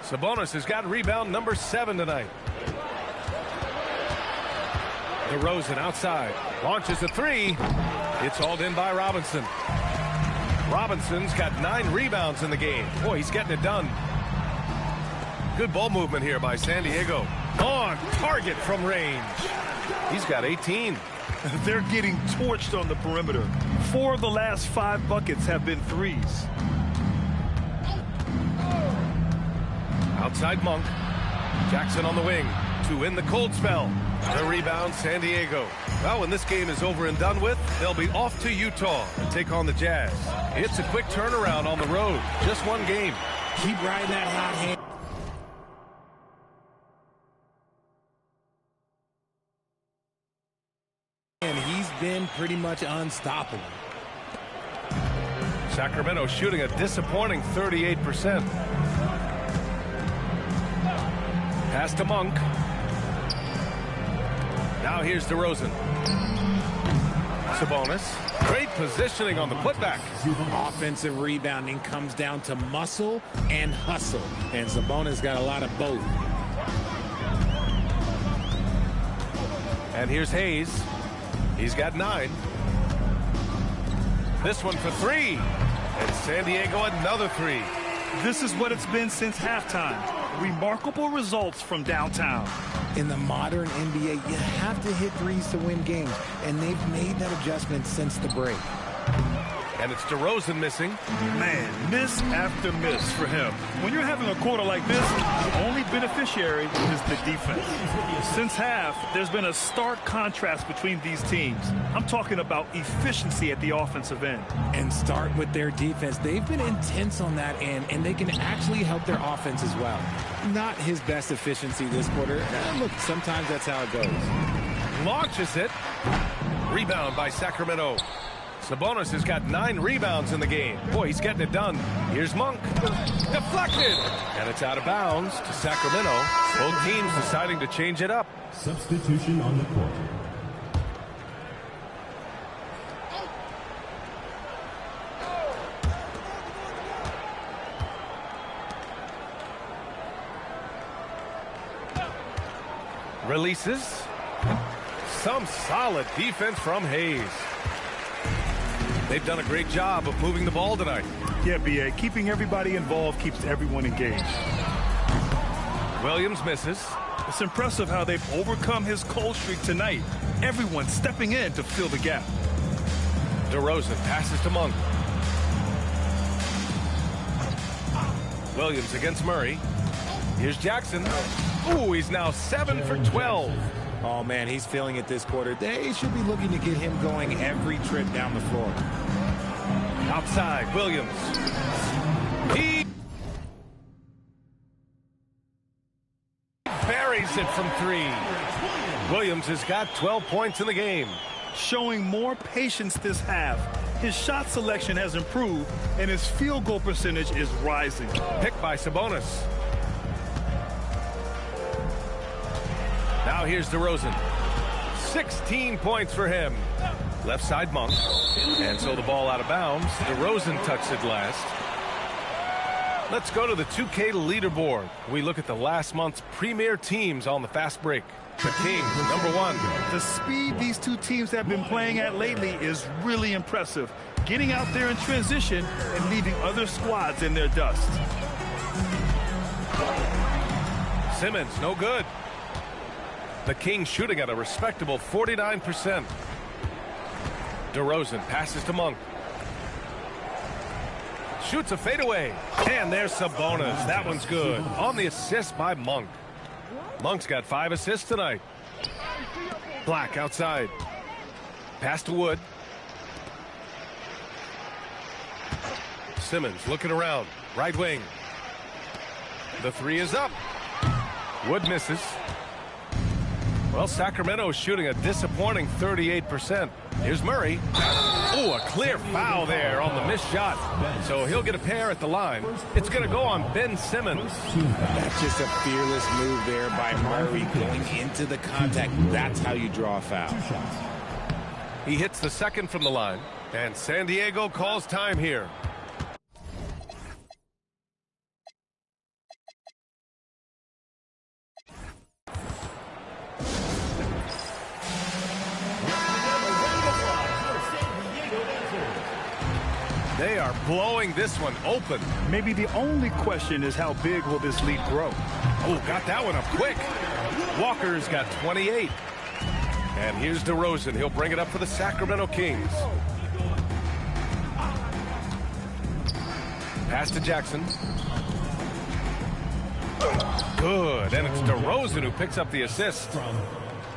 S1: Sabonis has got rebound number 7 tonight. DeRozan outside. Launches a 3. It's hauled in by Robinson. Robinson's got 9 rebounds in the game. Boy, he's getting it done. Good ball movement here by San Diego. On target from range. He's got 18.
S2: They're getting torched on the perimeter. 4 of the last 5 buckets have been threes.
S1: Outside Monk. Jackson on the wing to win the cold spell. The rebound, San Diego. Well, when this game is over and done with, they'll be off to Utah and take on the Jazz. It's a quick turnaround on the road. Just 1 game.
S3: Keep riding that hot hand. And he's been pretty much unstoppable.
S1: Sacramento shooting a disappointing 38%. Pass to Monk. Now here's DeRozan. Sabonis. Great positioning on the putback.
S3: Offensive rebounding comes down to muscle and hustle. And Sabonis got a lot of both.
S1: And here's Hayes. He's got 9. This one for 3. And San Diego another 3.
S2: This is what it's been since halftime. Remarkable results from downtown.
S3: In the modern NBA, you have to hit threes to win games, and they've made that adjustment since the break.
S1: And it's DeRozan missing.
S2: Man, miss after miss for him. When you're having a quarter like this, the only beneficiary is the defense. Since half, there's been a stark contrast between these teams. I'm talking about efficiency at the offensive end.
S3: And start with their defense. They've been intense on that end, and they can actually help their offense as well. Not his best efficiency this quarter. Look, sometimes that's how it goes.
S1: Launches it. Rebound by Sacramento. Sabonis has got 9 rebounds in the game. Boy, he's getting it done. Here's Monk. Deflected. And it's out of bounds to Sacramento. Both teams deciding to change it up.
S5: Substitution on the court.
S1: Releases. Some solid defense from Hayes. They've done a great job of moving the ball tonight.
S2: Yeah, B.A. Keeping everybody involved keeps everyone engaged.
S1: Williams misses.
S2: It's impressive how they've overcome his cold streak tonight. Everyone stepping in to fill the gap.
S1: DeRozan passes to Monk. Williams against Murray. Here's Jackson. Ooh, he's now 7 for 12.
S3: Oh, man, he's feeling it this quarter. They should be looking to get him going every trip down the floor.
S1: Outside, Williams. He buries it from 3. Williams has got 12 points in the game.
S2: Showing more patience this half. His shot selection has improved, and his field goal percentage is rising.
S1: Picked by Sabonis. Now here's DeRozan. 16 points for him. Left side Monk. And so the ball out of bounds. DeRozan touched it last. Let's go to the 2K leaderboard. We look at the last month's premier teams on the fast break. The Kings, number 1.
S2: The speed these two teams have been playing at lately is really impressive. Getting out there in transition and leaving other squads in their dust.
S1: Simmons, no good. The Kings shooting at a respectable 49%. DeRozan passes to Monk. Shoots a fadeaway. And there's Sabonis. That one's good. On the assist by Monk. Monk's got 5 assists tonight. Black outside. Pass to Wood. Simmons looking around. Right wing. The 3 is up. Wood misses. Well, Sacramento is shooting a disappointing 38%. Here's Murray. Oh, a clear foul there on the missed shot. So he'll get a pair at the line. It's going to go on Ben Simmons.
S3: That's just a fearless move there by Murray going into the contact. That's how you draw a foul.
S1: He hits the second from the line. And San Diego calls time here. They are blowing this one open.
S2: Maybe the only question is how big will this lead grow?
S1: Oh, got that one up quick. Walker's got 28. And here's DeRozan. He'll bring it up for the Sacramento Kings. Pass to Jackson. Good. And it's DeRozan who picks up the assist.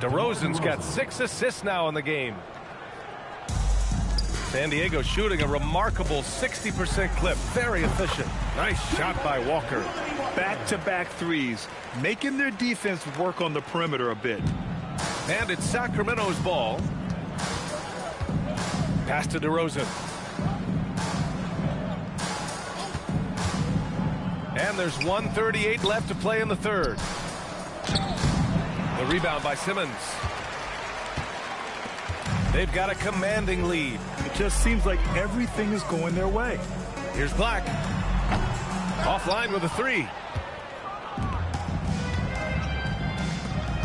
S1: DeRozan's got 6 assists now in the game. San Diego shooting a remarkable 60% clip. Very efficient. Nice shot by Walker.
S2: Back-to-back threes, making their defense work on the perimeter a bit.
S1: And it's Sacramento's ball. Pass to DeRozan. And there's 1:38 left to play in the third. The rebound by Simmons. They've got a commanding lead.
S2: It just seems like everything is going their way.
S1: Here's Black. Offline with a three.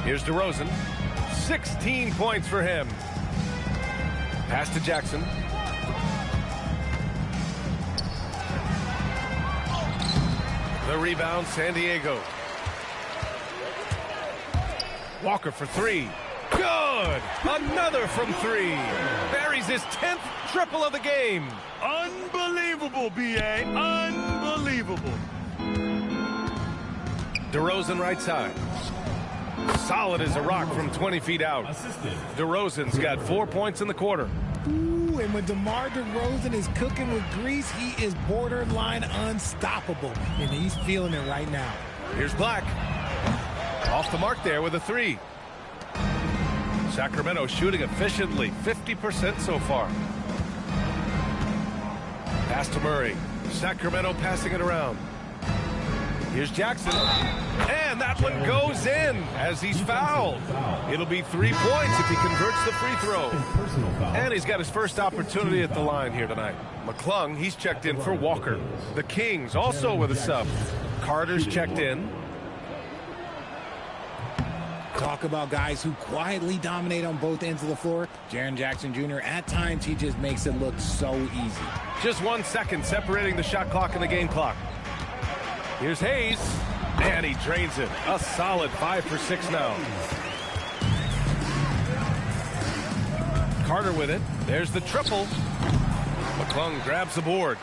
S1: Here's DeRozan. 16 points for him. Pass to Jackson. The rebound, San Diego. Walker for three. Good! Another from three. Buries his 10th triple of the game.
S2: Unbelievable, B.A. Unbelievable.
S1: DeRozan right side. Solid as a rock from 20 feet out. DeRozan's got 4 points in the quarter.
S3: Ooh, and when DeMar DeRozan is cooking with grease, he is borderline unstoppable. And he's feeling it right now.
S1: Here's Black. Off the mark there with a three. Sacramento shooting efficiently, 50% so far. Pass to Murray. Sacramento passing it around. Here's Jackson. And that one goes in as he's fouled. It'll be 3 points if he converts the free throw. And he's got his first opportunity at the line here tonight. McClung, he's checked in for Walker. The Kings also with a sub. Carter's checked in.
S3: Talk about guys who quietly dominate on both ends of the floor. Jaren Jackson Jr., at times, he just makes it look so easy.
S1: Just 1 second separating the shot clock and the game clock. Here's Hayes. And he drains it. A solid 5 for 6 now. Carter with it. There's the triple. McClung grabs the board.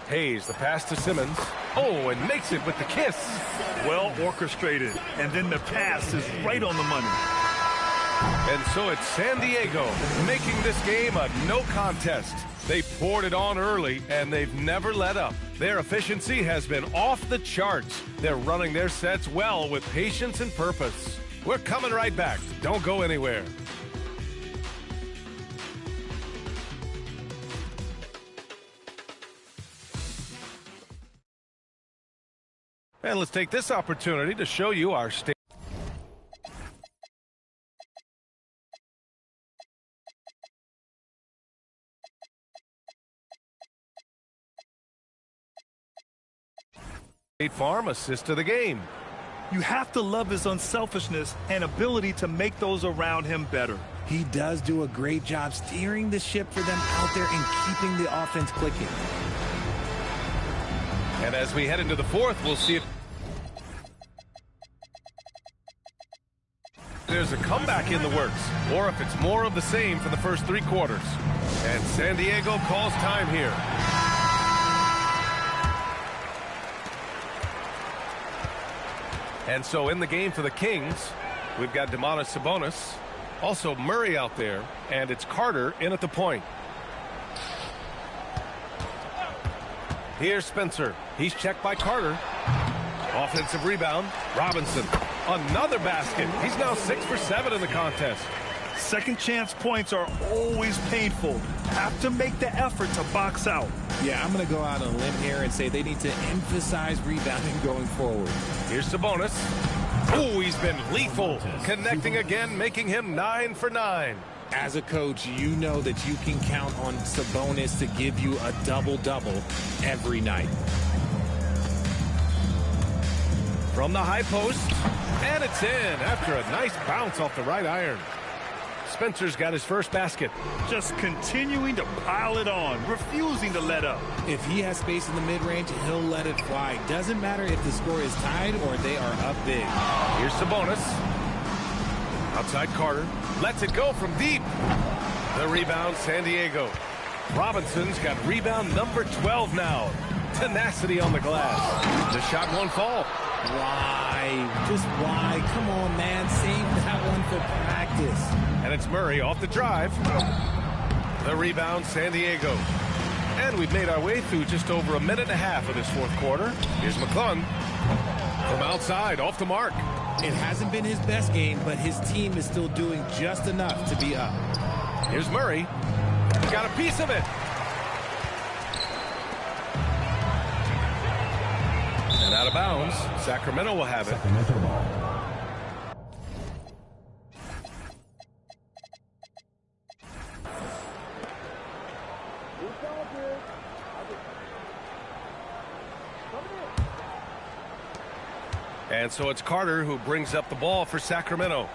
S1: Hayes, the pass to Simmons. Oh, and makes it with the kiss.
S2: Well orchestrated. And then the pass is right on the money.
S1: And so it's San Diego making this game a no contest. They poured it on early, and they've never let up. Their efficiency has been off the charts. They're running their sets well with patience and purpose. We're coming right back. Don't go anywhere. And let's take this opportunity to show you our state. State Farm assist to the game.
S2: You have to love his unselfishness and ability to make those around him better.
S3: He does do a great job steering the ship for them out there and keeping the offense clicking.
S1: And as we head into the fourth, we'll see if there's a comeback in the works, or if it's more of the same for the first 3 quarters. And San Diego calls time here. And so in the game for the Kings, we've got Domantas Sabonis, also Murray out there, and it's Carter in at the point. Here's Spencer. He's checked by Carter. Offensive rebound. Robinson. Another basket. He's now 6 for 7 in the contest.
S2: Second chance points are always painful. Have to make the effort to box out.
S3: Yeah, I'm going to go out on a limb here and say they need to emphasize rebounding going forward.
S1: Here's Sabonis. Oh, he's been lethal. Connecting again, making him 9 for 9.
S3: As a coach, you know that you can count on Sabonis to give you a double-double every night.
S1: From the high post, and it's in after a nice bounce off the right iron. Spencer's got his first basket.
S2: Just continuing to pile it on, refusing to let up.
S3: If he has space in the mid-range, he'll let it fly. Doesn't matter if the score is tied or they are up big.
S1: Here's Sabonis. Outside Carter. Lets it go from deep. The rebound, San Diego. Robinson's got rebound number 12 now. Tenacity on the glass. The shot won't fall.
S3: Why? Just why? Come on, man. Save that one for practice.
S1: And it's Murray off the drive. The rebound, San Diego. And we've made our way through just over a minute and a half of this fourth quarter. Here's McClung. From outside, off the mark.
S3: It hasn't been his best game, but his team is still doing just enough to be up.
S1: Here's Murray. Got a piece of it. And out of bounds, Sacramento will have it.
S5: Sacramento ball.
S1: And so it's Carter who brings up the ball for Sacramento.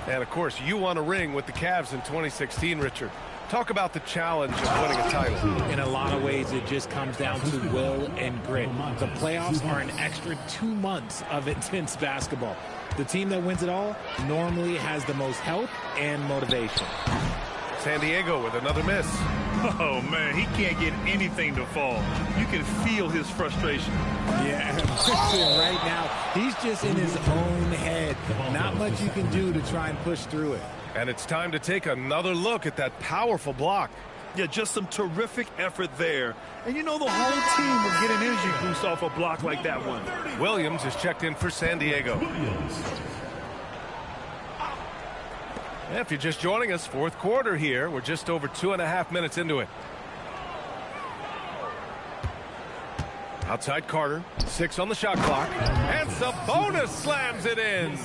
S1: And, of course, you won a ring with the Cavs in 2016, Richard. Talk about the challenge of winning a title.
S3: In a lot of ways, it just comes down to will and grit. The playoffs are an extra 2 months of intense basketball. The team that wins it all normally has the most health and motivation.
S1: San Diego with another miss.
S2: Oh, man, he can't get anything to fall. You can feel his frustration.
S3: Yeah, right now, he's just in his own head. Not much you can do to try and push through it.
S1: And it's time to take another look at that powerful block.
S2: Yeah, just some terrific effort there. And you know the whole team will get an energy boost off a block like that one.
S1: Williams is checked in for San Diego. If you're just joining us, fourth quarter here. We're just over 2.5 minutes into it. Outside Carter, 6 on the shot clock, and Sabonis slams it in.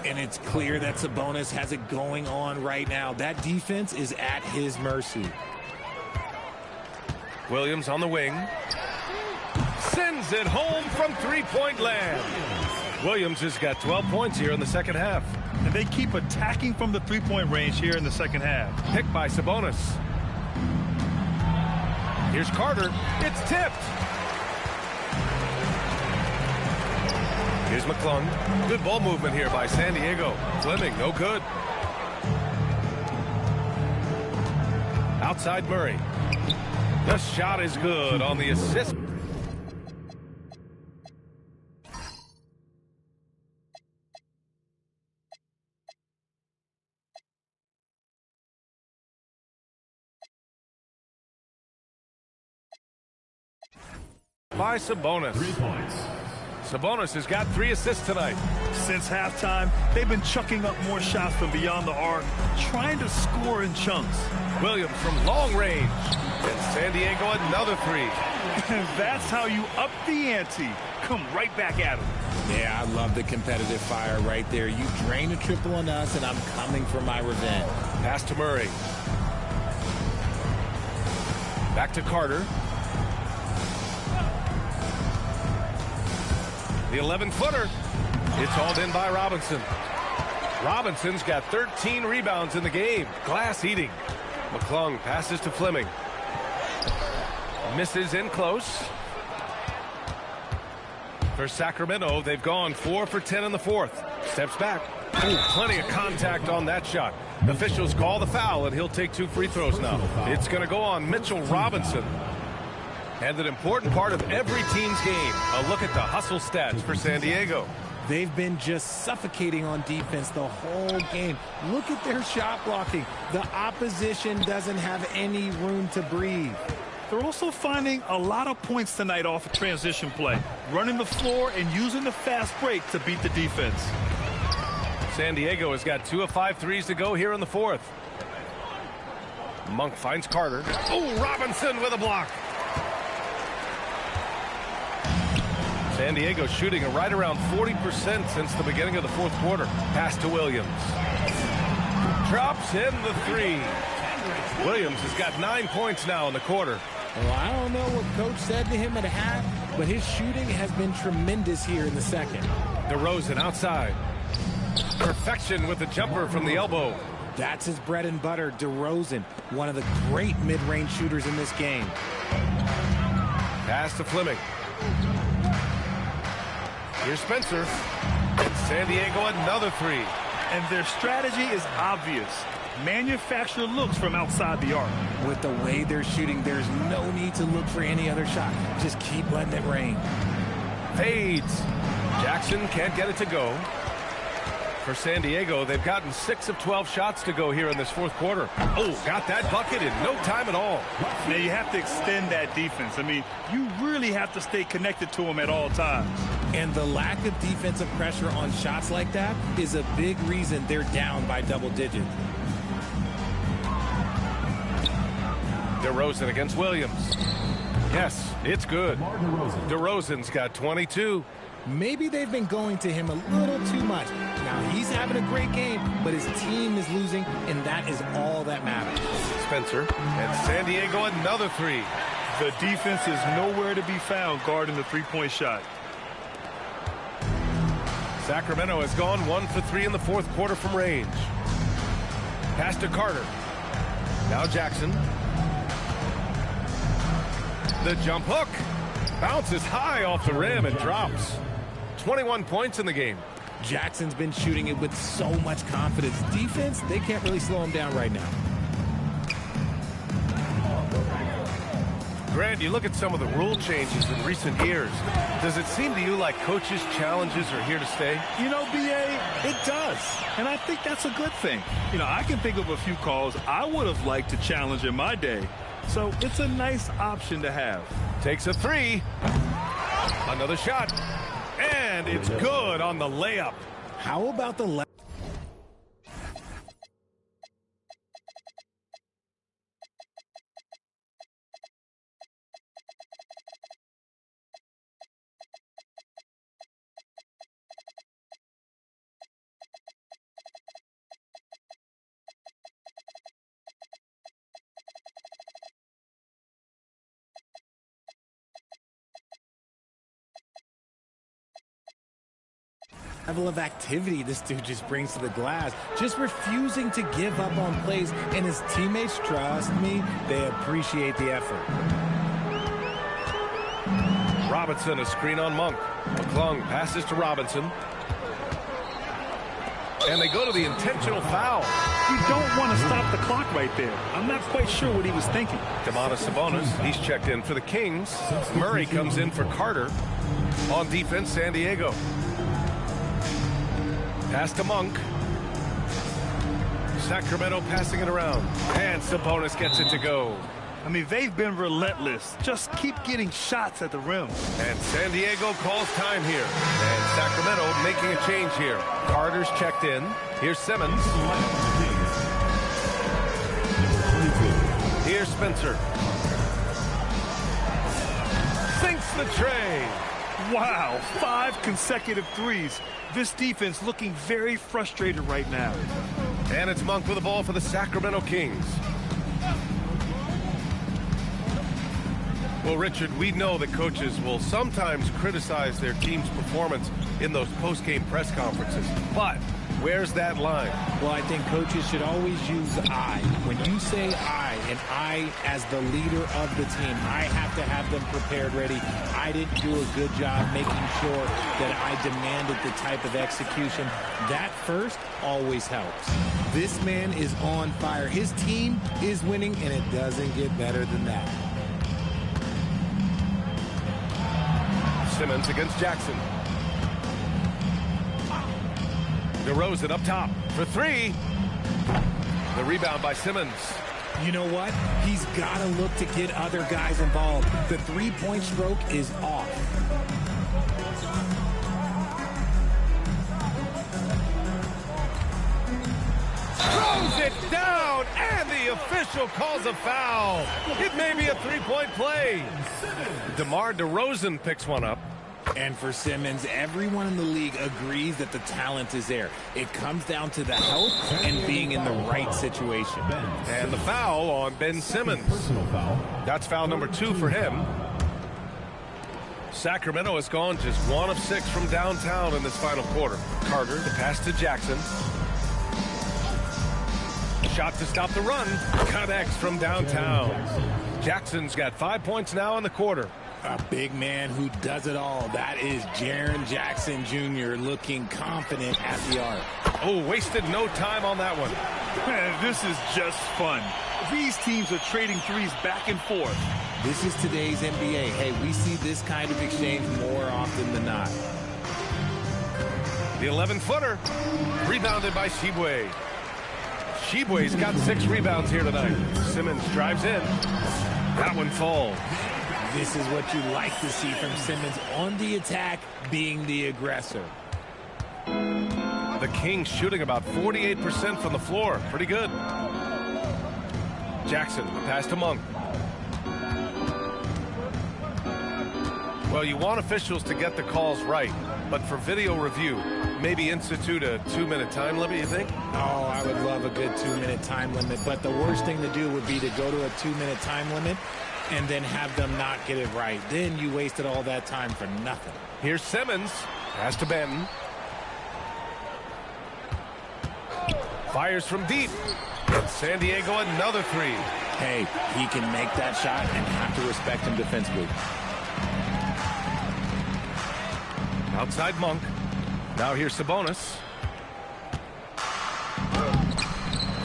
S3: And it's clear that Sabonis has it going on right now. That defense is at his mercy.
S1: Williams on the wing. Sends it home from three-point land. Williams has got 12 points here in the second half.
S2: And they keep attacking from the three-point range here in the second half.
S1: Picked by Sabonis. Here's Carter. It's tipped. Here's McClung. Good ball movement here by San Diego. Fleming, no good. Outside Murray. The shot is good on the assist. By Sabonis.
S5: 3 points.
S1: Sabonis has got 3 assists tonight.
S2: Since halftime, they've been chucking up more shots from beyond the arc, trying to score in chunks.
S1: Williams from long range. And San Diego another 3.
S2: And that's how you up the ante. Come right back at them.
S3: Yeah, I love the competitive fire right there. You drain a triple on us, and I'm coming for my revenge.
S1: Pass to Murray. Back to Carter. The 11-footer. It's hauled in by Robinson. Robinson's got 13 rebounds in the game. Glass eating. McClung passes to Fleming. Misses in close. For Sacramento, they've gone 4 for 10 in the fourth. Steps back. Ooh, plenty of contact on that shot. Officials call the foul, and he'll take 2 free throws now. It's going to go on Mitchell Robinson. And an important part of every team's game, a look at the hustle stats for San Diego.
S3: They've been just suffocating on defense the whole game. Look at their shot blocking. The opposition doesn't have any room to breathe.
S2: They're also finding a lot of points tonight off of transition play, running the floor and using the fast break to beat the defense.
S1: San Diego has got 2 of 5 threes to go here in the fourth. Monk finds Carter. Oh, Robinson with a block. San Diego shooting right around 40% since the beginning of the fourth quarter. Pass to Williams. Drops in the 3. Williams has got 9 points now in the quarter.
S3: Well, I don't know what coach said to him at half, but his shooting has been tremendous here in the second.
S1: DeRozan outside. Perfection with the jumper from the elbow.
S3: That's his bread and butter, DeRozan, one of the great mid-range shooters in this game.
S1: Pass to Fleming. Here's Spencer. And San Diego another 3.
S2: And their strategy is obvious. Manufacture looks from outside the arc.
S3: With the way they're shooting, there's no need to look for any other shot. Just keep letting it rain.
S1: Fades. Jackson can't get it to go. For San Diego, they've gotten 6 of 12 shots to go here in this fourth quarter. Oh, got that bucket in no time at all.
S2: Now you have to extend that defense. I mean, you really have to stay connected to them at all times.
S3: And the lack of defensive pressure on shots like that is a big reason they're down by double digits.
S1: DeRozan against Williams. Yes, it's good. DeRozan's got 22.
S3: Maybe they've been going to him a little too much. Now, he's having a great game, but his team is losing, and that is all that matters.
S1: Spencer, and San Diego another three.
S2: The defense is nowhere to be found guarding the three-point shot.
S1: Sacramento has gone 1 for 3 in the fourth quarter from range. Pass to Carter. Now Jackson. The jump hook. Bounces high off the rim and drops. 21 points in the game.
S3: Jackson's been shooting it with so much confidence. Defense, they can't really slow him down right now.
S1: Grant, you look at some of the rule changes in recent years. Does it seem to you like coaches' challenges are here to stay?
S2: You know, B.A., it does. And I think that's a good thing. You know, I can think of a few calls I would have liked to challenge in my day. So it's a nice option to have.
S1: Takes a three. Another shot. And it's good on the layup.
S3: How about the left? Level of activity this dude just brings to the glass, just refusing to give up on plays, and his teammates, trust me, they appreciate the effort.
S1: Robinson, a screen on Monk. McClung passes to Robinson. And they go to the intentional foul.
S2: You don't want to stop the clock right there. I'm not quite sure what he was thinking.
S1: Domantas Sabonis, he's checked in for the Kings. Murray comes in for Carter. On defense, San Diego. Pass to Monk. Sacramento passing it around. And Sabonis gets it to go.
S2: I mean, they've been relentless. Just keep getting shots at the rim.
S1: And San Diego calls time here. And Sacramento making a change here. Carter's checked in. Here's Simmons. Here's Spencer. Sinks the tray.
S2: Wow, 5 consecutive threes. This defense looking very frustrated right now.
S1: And it's Monk with the ball for the Sacramento Kings. Well, Richard, we know that coaches will sometimes criticize their team's performance in those post-game press conferences. But where's that line?
S3: Well, I think coaches should always use I. When you say I, and I as the leader of the team, I have to have them prepared ready. I didn't do a good job making sure that I demanded the type of execution. That first always helps. This man is on fire. His team is winning, and it doesn't get better than that.
S1: Simmons against Jackson. DeRozan up top for three. The rebound by Simmons.
S3: You know what? He's got to look to get other guys involved. The three-point stroke is off.
S1: Throws it down, and the official calls a foul. It may be a three-point play. DeMar DeRozan picks one up.
S3: And for Simmons, everyone in the league agrees that the talent is there. It comes down to the help and being in the right situation.
S1: And the foul on Ben Simmons. That's foul number 2 for him. Sacramento has gone just 1 of 6 from downtown in this final quarter. Carter, the pass to Jackson. Shot to stop the run. Connects from downtown. Jackson's got 5 points now in the quarter.
S3: A big man who does it all. That is Jaren Jackson Jr. looking confident at the arc.
S1: Oh, wasted no time on that one.
S2: Man, this is just fun. These teams are trading threes back and forth.
S3: This is today's NBA. Hey, we see this kind of exchange more often than not.
S1: The 11-footer. Rebounded by Shibwe. Shibwe's got 6 rebounds here tonight. Simmons drives in. That one falls.
S3: This is what you like to see from Simmons on the attack, being the aggressor.
S1: The Kings shooting about 48% from the floor. Pretty good. Jackson, the pass to Monk. Well, you want officials to get the calls right, but for video review, maybe institute a 2-minute time limit, you think?
S3: Oh, I would love a good 2-minute time limit, but the worst thing to do would be to go to a 2-minute time limit and then have them not get it right. Then you wasted all that time for nothing.
S1: Here's Simmons. Pass to Benton. Fires from deep. And San Diego another three.
S3: Hey, he can make that shot and have to respect him defensively.
S1: Outside Monk. Now here's Sabonis.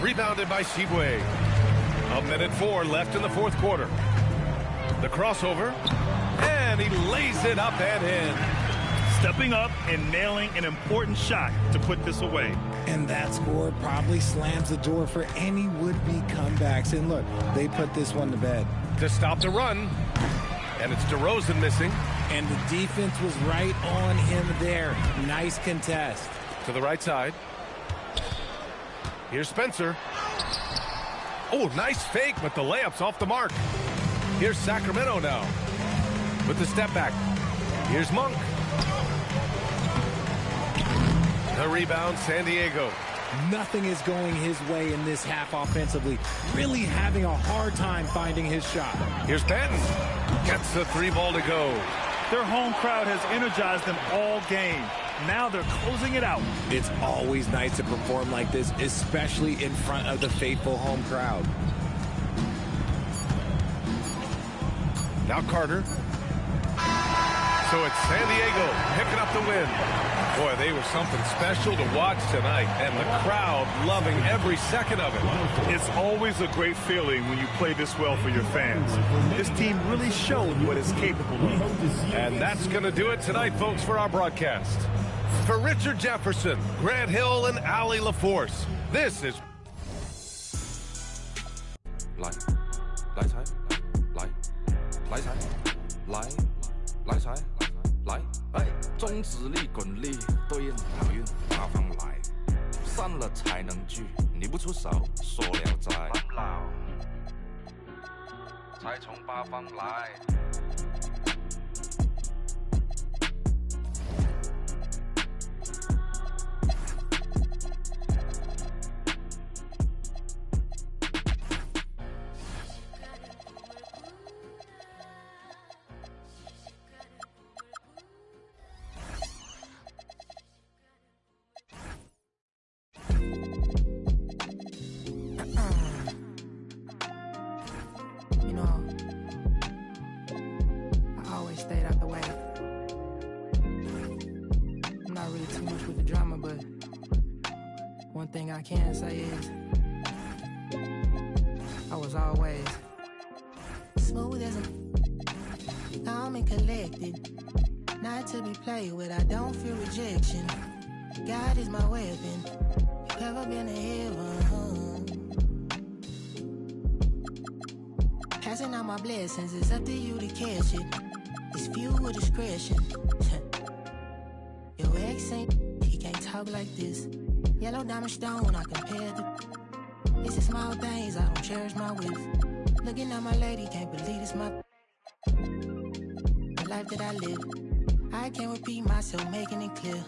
S1: Rebounded by Shibwe. 1:04 left in the fourth quarter. The crossover. And he lays it up and in.
S2: Stepping up and nailing an important shot to put this away.
S3: And that score probably slams the door for any would-be comebacks. And look, they put this one to bed.
S1: To stop the run. And it's DeRozan missing.
S3: And the defense was right on him there. Nice contest.
S1: To the right side. Here's Spencer. Oh, nice fake, but the layup's off the mark. Here's Sacramento now. With the step back. Here's Monk. The rebound, San Diego.
S3: Nothing is going his way in this half offensively. Really having a hard time finding his shot.
S1: Here's Benton. Gets the three ball to go.
S2: Their home crowd has energized them all game. Now they're closing it out.
S3: It's always nice to perform like this, especially in front of the faithful home crowd.
S1: Now Carter. So it's San Diego picking up the win. Boy, they were something special to watch tonight, and the crowd loving every second of it.
S2: It's always a great feeling when you play this well for your fans. This team really showed what it's capable of.
S1: And that's going to do it tonight, folks, for our broadcast. For Richard Jefferson, Grant Hill, and Allie LaForce, this is...
S10: 中指力、滚力对应好运八方来，散了才能聚，你不出手，说了哉。才从八方来。
S11: I can say is I was always smooth as a calm and collected, not to be played with. I don't feel rejection. God is my weapon. If you've ever been to heaven, passing out my blessings, it's up to you to catch it. It's fuel with discretion. Your ex ain't, he can't talk like this. Yellow diamond stone, I compare the. It's the small things, I don't cherish my whips. Looking at my lady, can't believe it's my. The life that I live. I can't repeat myself, making it clear.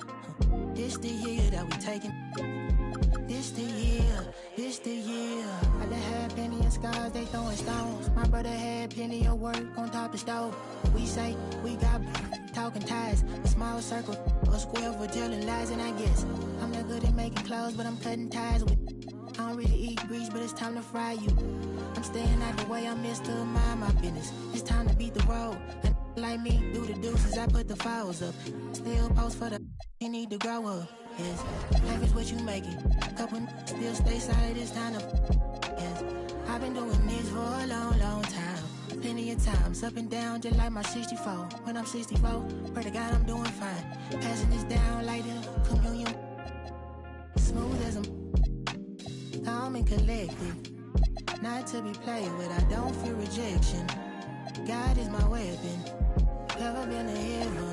S11: This the year that we taking. This the year, this the year. I done had plenty of scars, they throwing stones. My brother had plenty of work on top the stove. We say we got talking ties, a small circle, a square for telling lies, and I guess I'm not good at making clothes, but I'm cutting ties with. I don't really eat grease, but it's time to fry you. I'm staying out the way, I'm Mr. Mind my business. It's time to beat the road. And like me, do the deuces, I put the fouls up. Still post for the you need to grow up. Yes, life is what you make it. Couple still stay solid, it's time to. Yes, I've been doing this for a long, long time. Plenty of times, up and down, just like my 64. When I'm 64, pray to God I'm doing fine. Passing this down like the communion. Smooth as a calm and collected, not to be played with. I don't feel rejection. God is my weapon. Never been to heaven.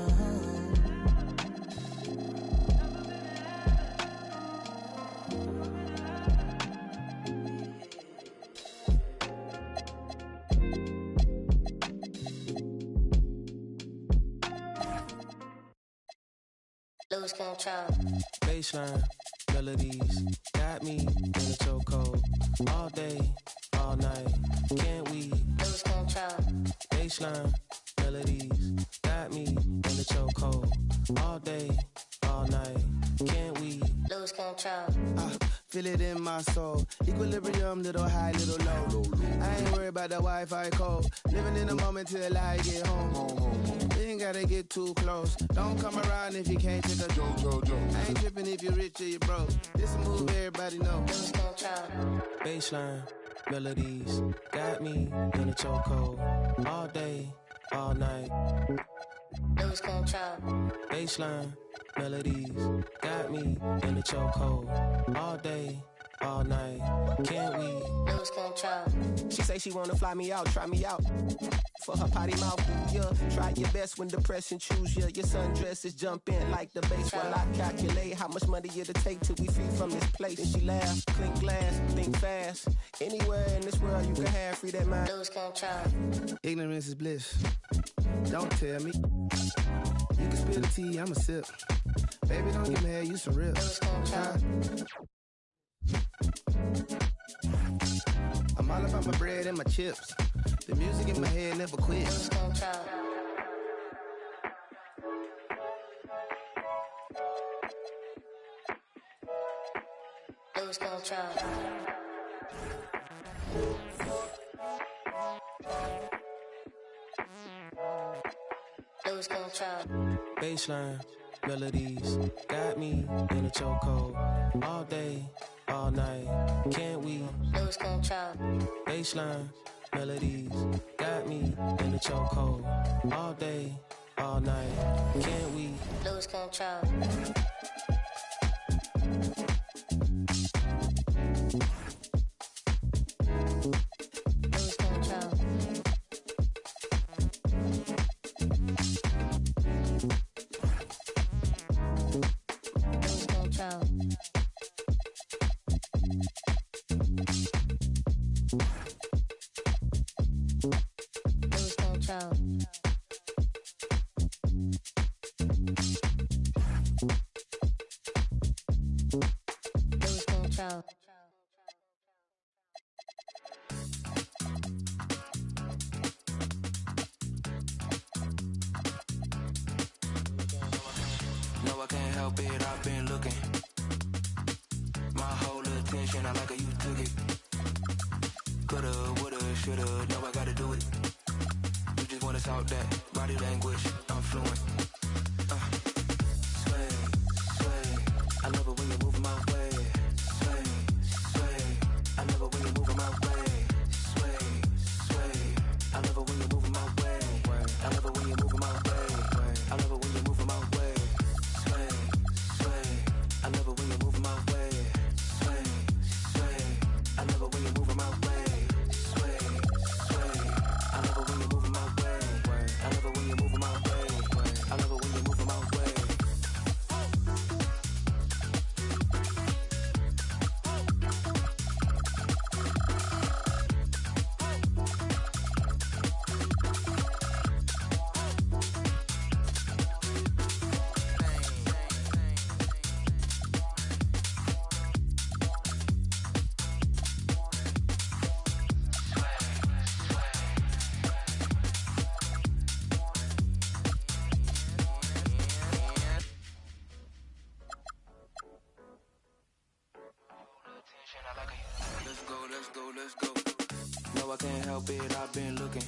S11: Lose control. Baseline melodies got me in a chokehold. All day, all night. Can't we lose control? Baseline melodies got me in a chokehold. All day, all night. Can't we lose control? Feel it in my soul. Equilibrium, little high, little low. I ain't worried about the Wi-Fi code. Living in the moment till I get home. You ain't gotta get too close. Don't come around if you can't take a joke. I ain't tripping if you're rich or you're broke. This a move everybody know. Baseline melodies got me in a chokehold. All day, all night. Lose control. Baseline melodies got me in a chokehold. All day, all night. Can't we lose control? She say she wanna fly me out, try me out. For her potty mouth, yeah. Try your best when depression choose ya. Your sundresses jump in like the bass while I calculate how much money it'll take till we free from this place. And she laugh, clink glass, think fast. Anywhere in this world you can have free that mind. Lose control. Ignorance is bliss. Don't tell me. You can spill the tea, I'ma sip. Baby, don't get mad, you some real. I'm all about my bread and my chips. The music in my head never quits. Lose control. Lose control. Baseline melodies got me in a chokehold. All day, all night. Can't we lose control? Baseline melodies got me in a chokehold. All day, all night. Can't we lose control? No, I can't help it, I've been looking. My whole attention, I like how you took it. Coulda, woulda, shoulda, now I gotta do it. You just wanna talk that body language, I'm fluent. Sway, sway, I love it when you move my way. Sway, sway, I love it when you move my way. Sway, sway, I love it when you move my way. I love it when you move my way. I love it when you move my way. Sway, sway, I love it when you move my way. Sway, sway, I love it when you move my way. Sway, sway, I love it when you move my way. I love it when you move my way. I love it when you move my way. Let's go, let's go, let's go. No, I can't help it, I've been looking.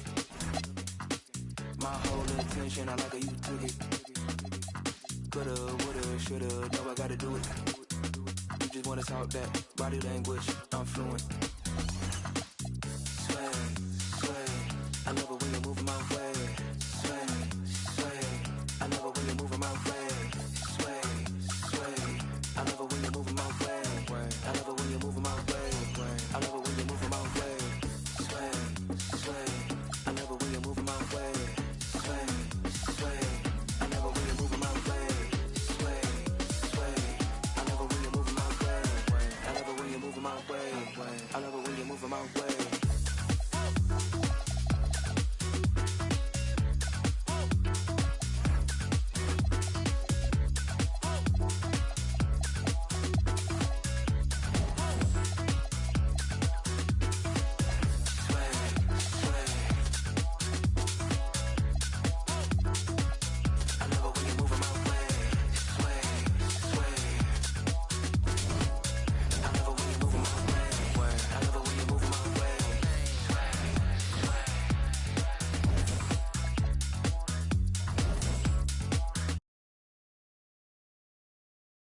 S11: My whole attention, I like how you took it. Coulda, woulda, shoulda, now I gotta do it. You just wanna talk that body language, I'm fluent.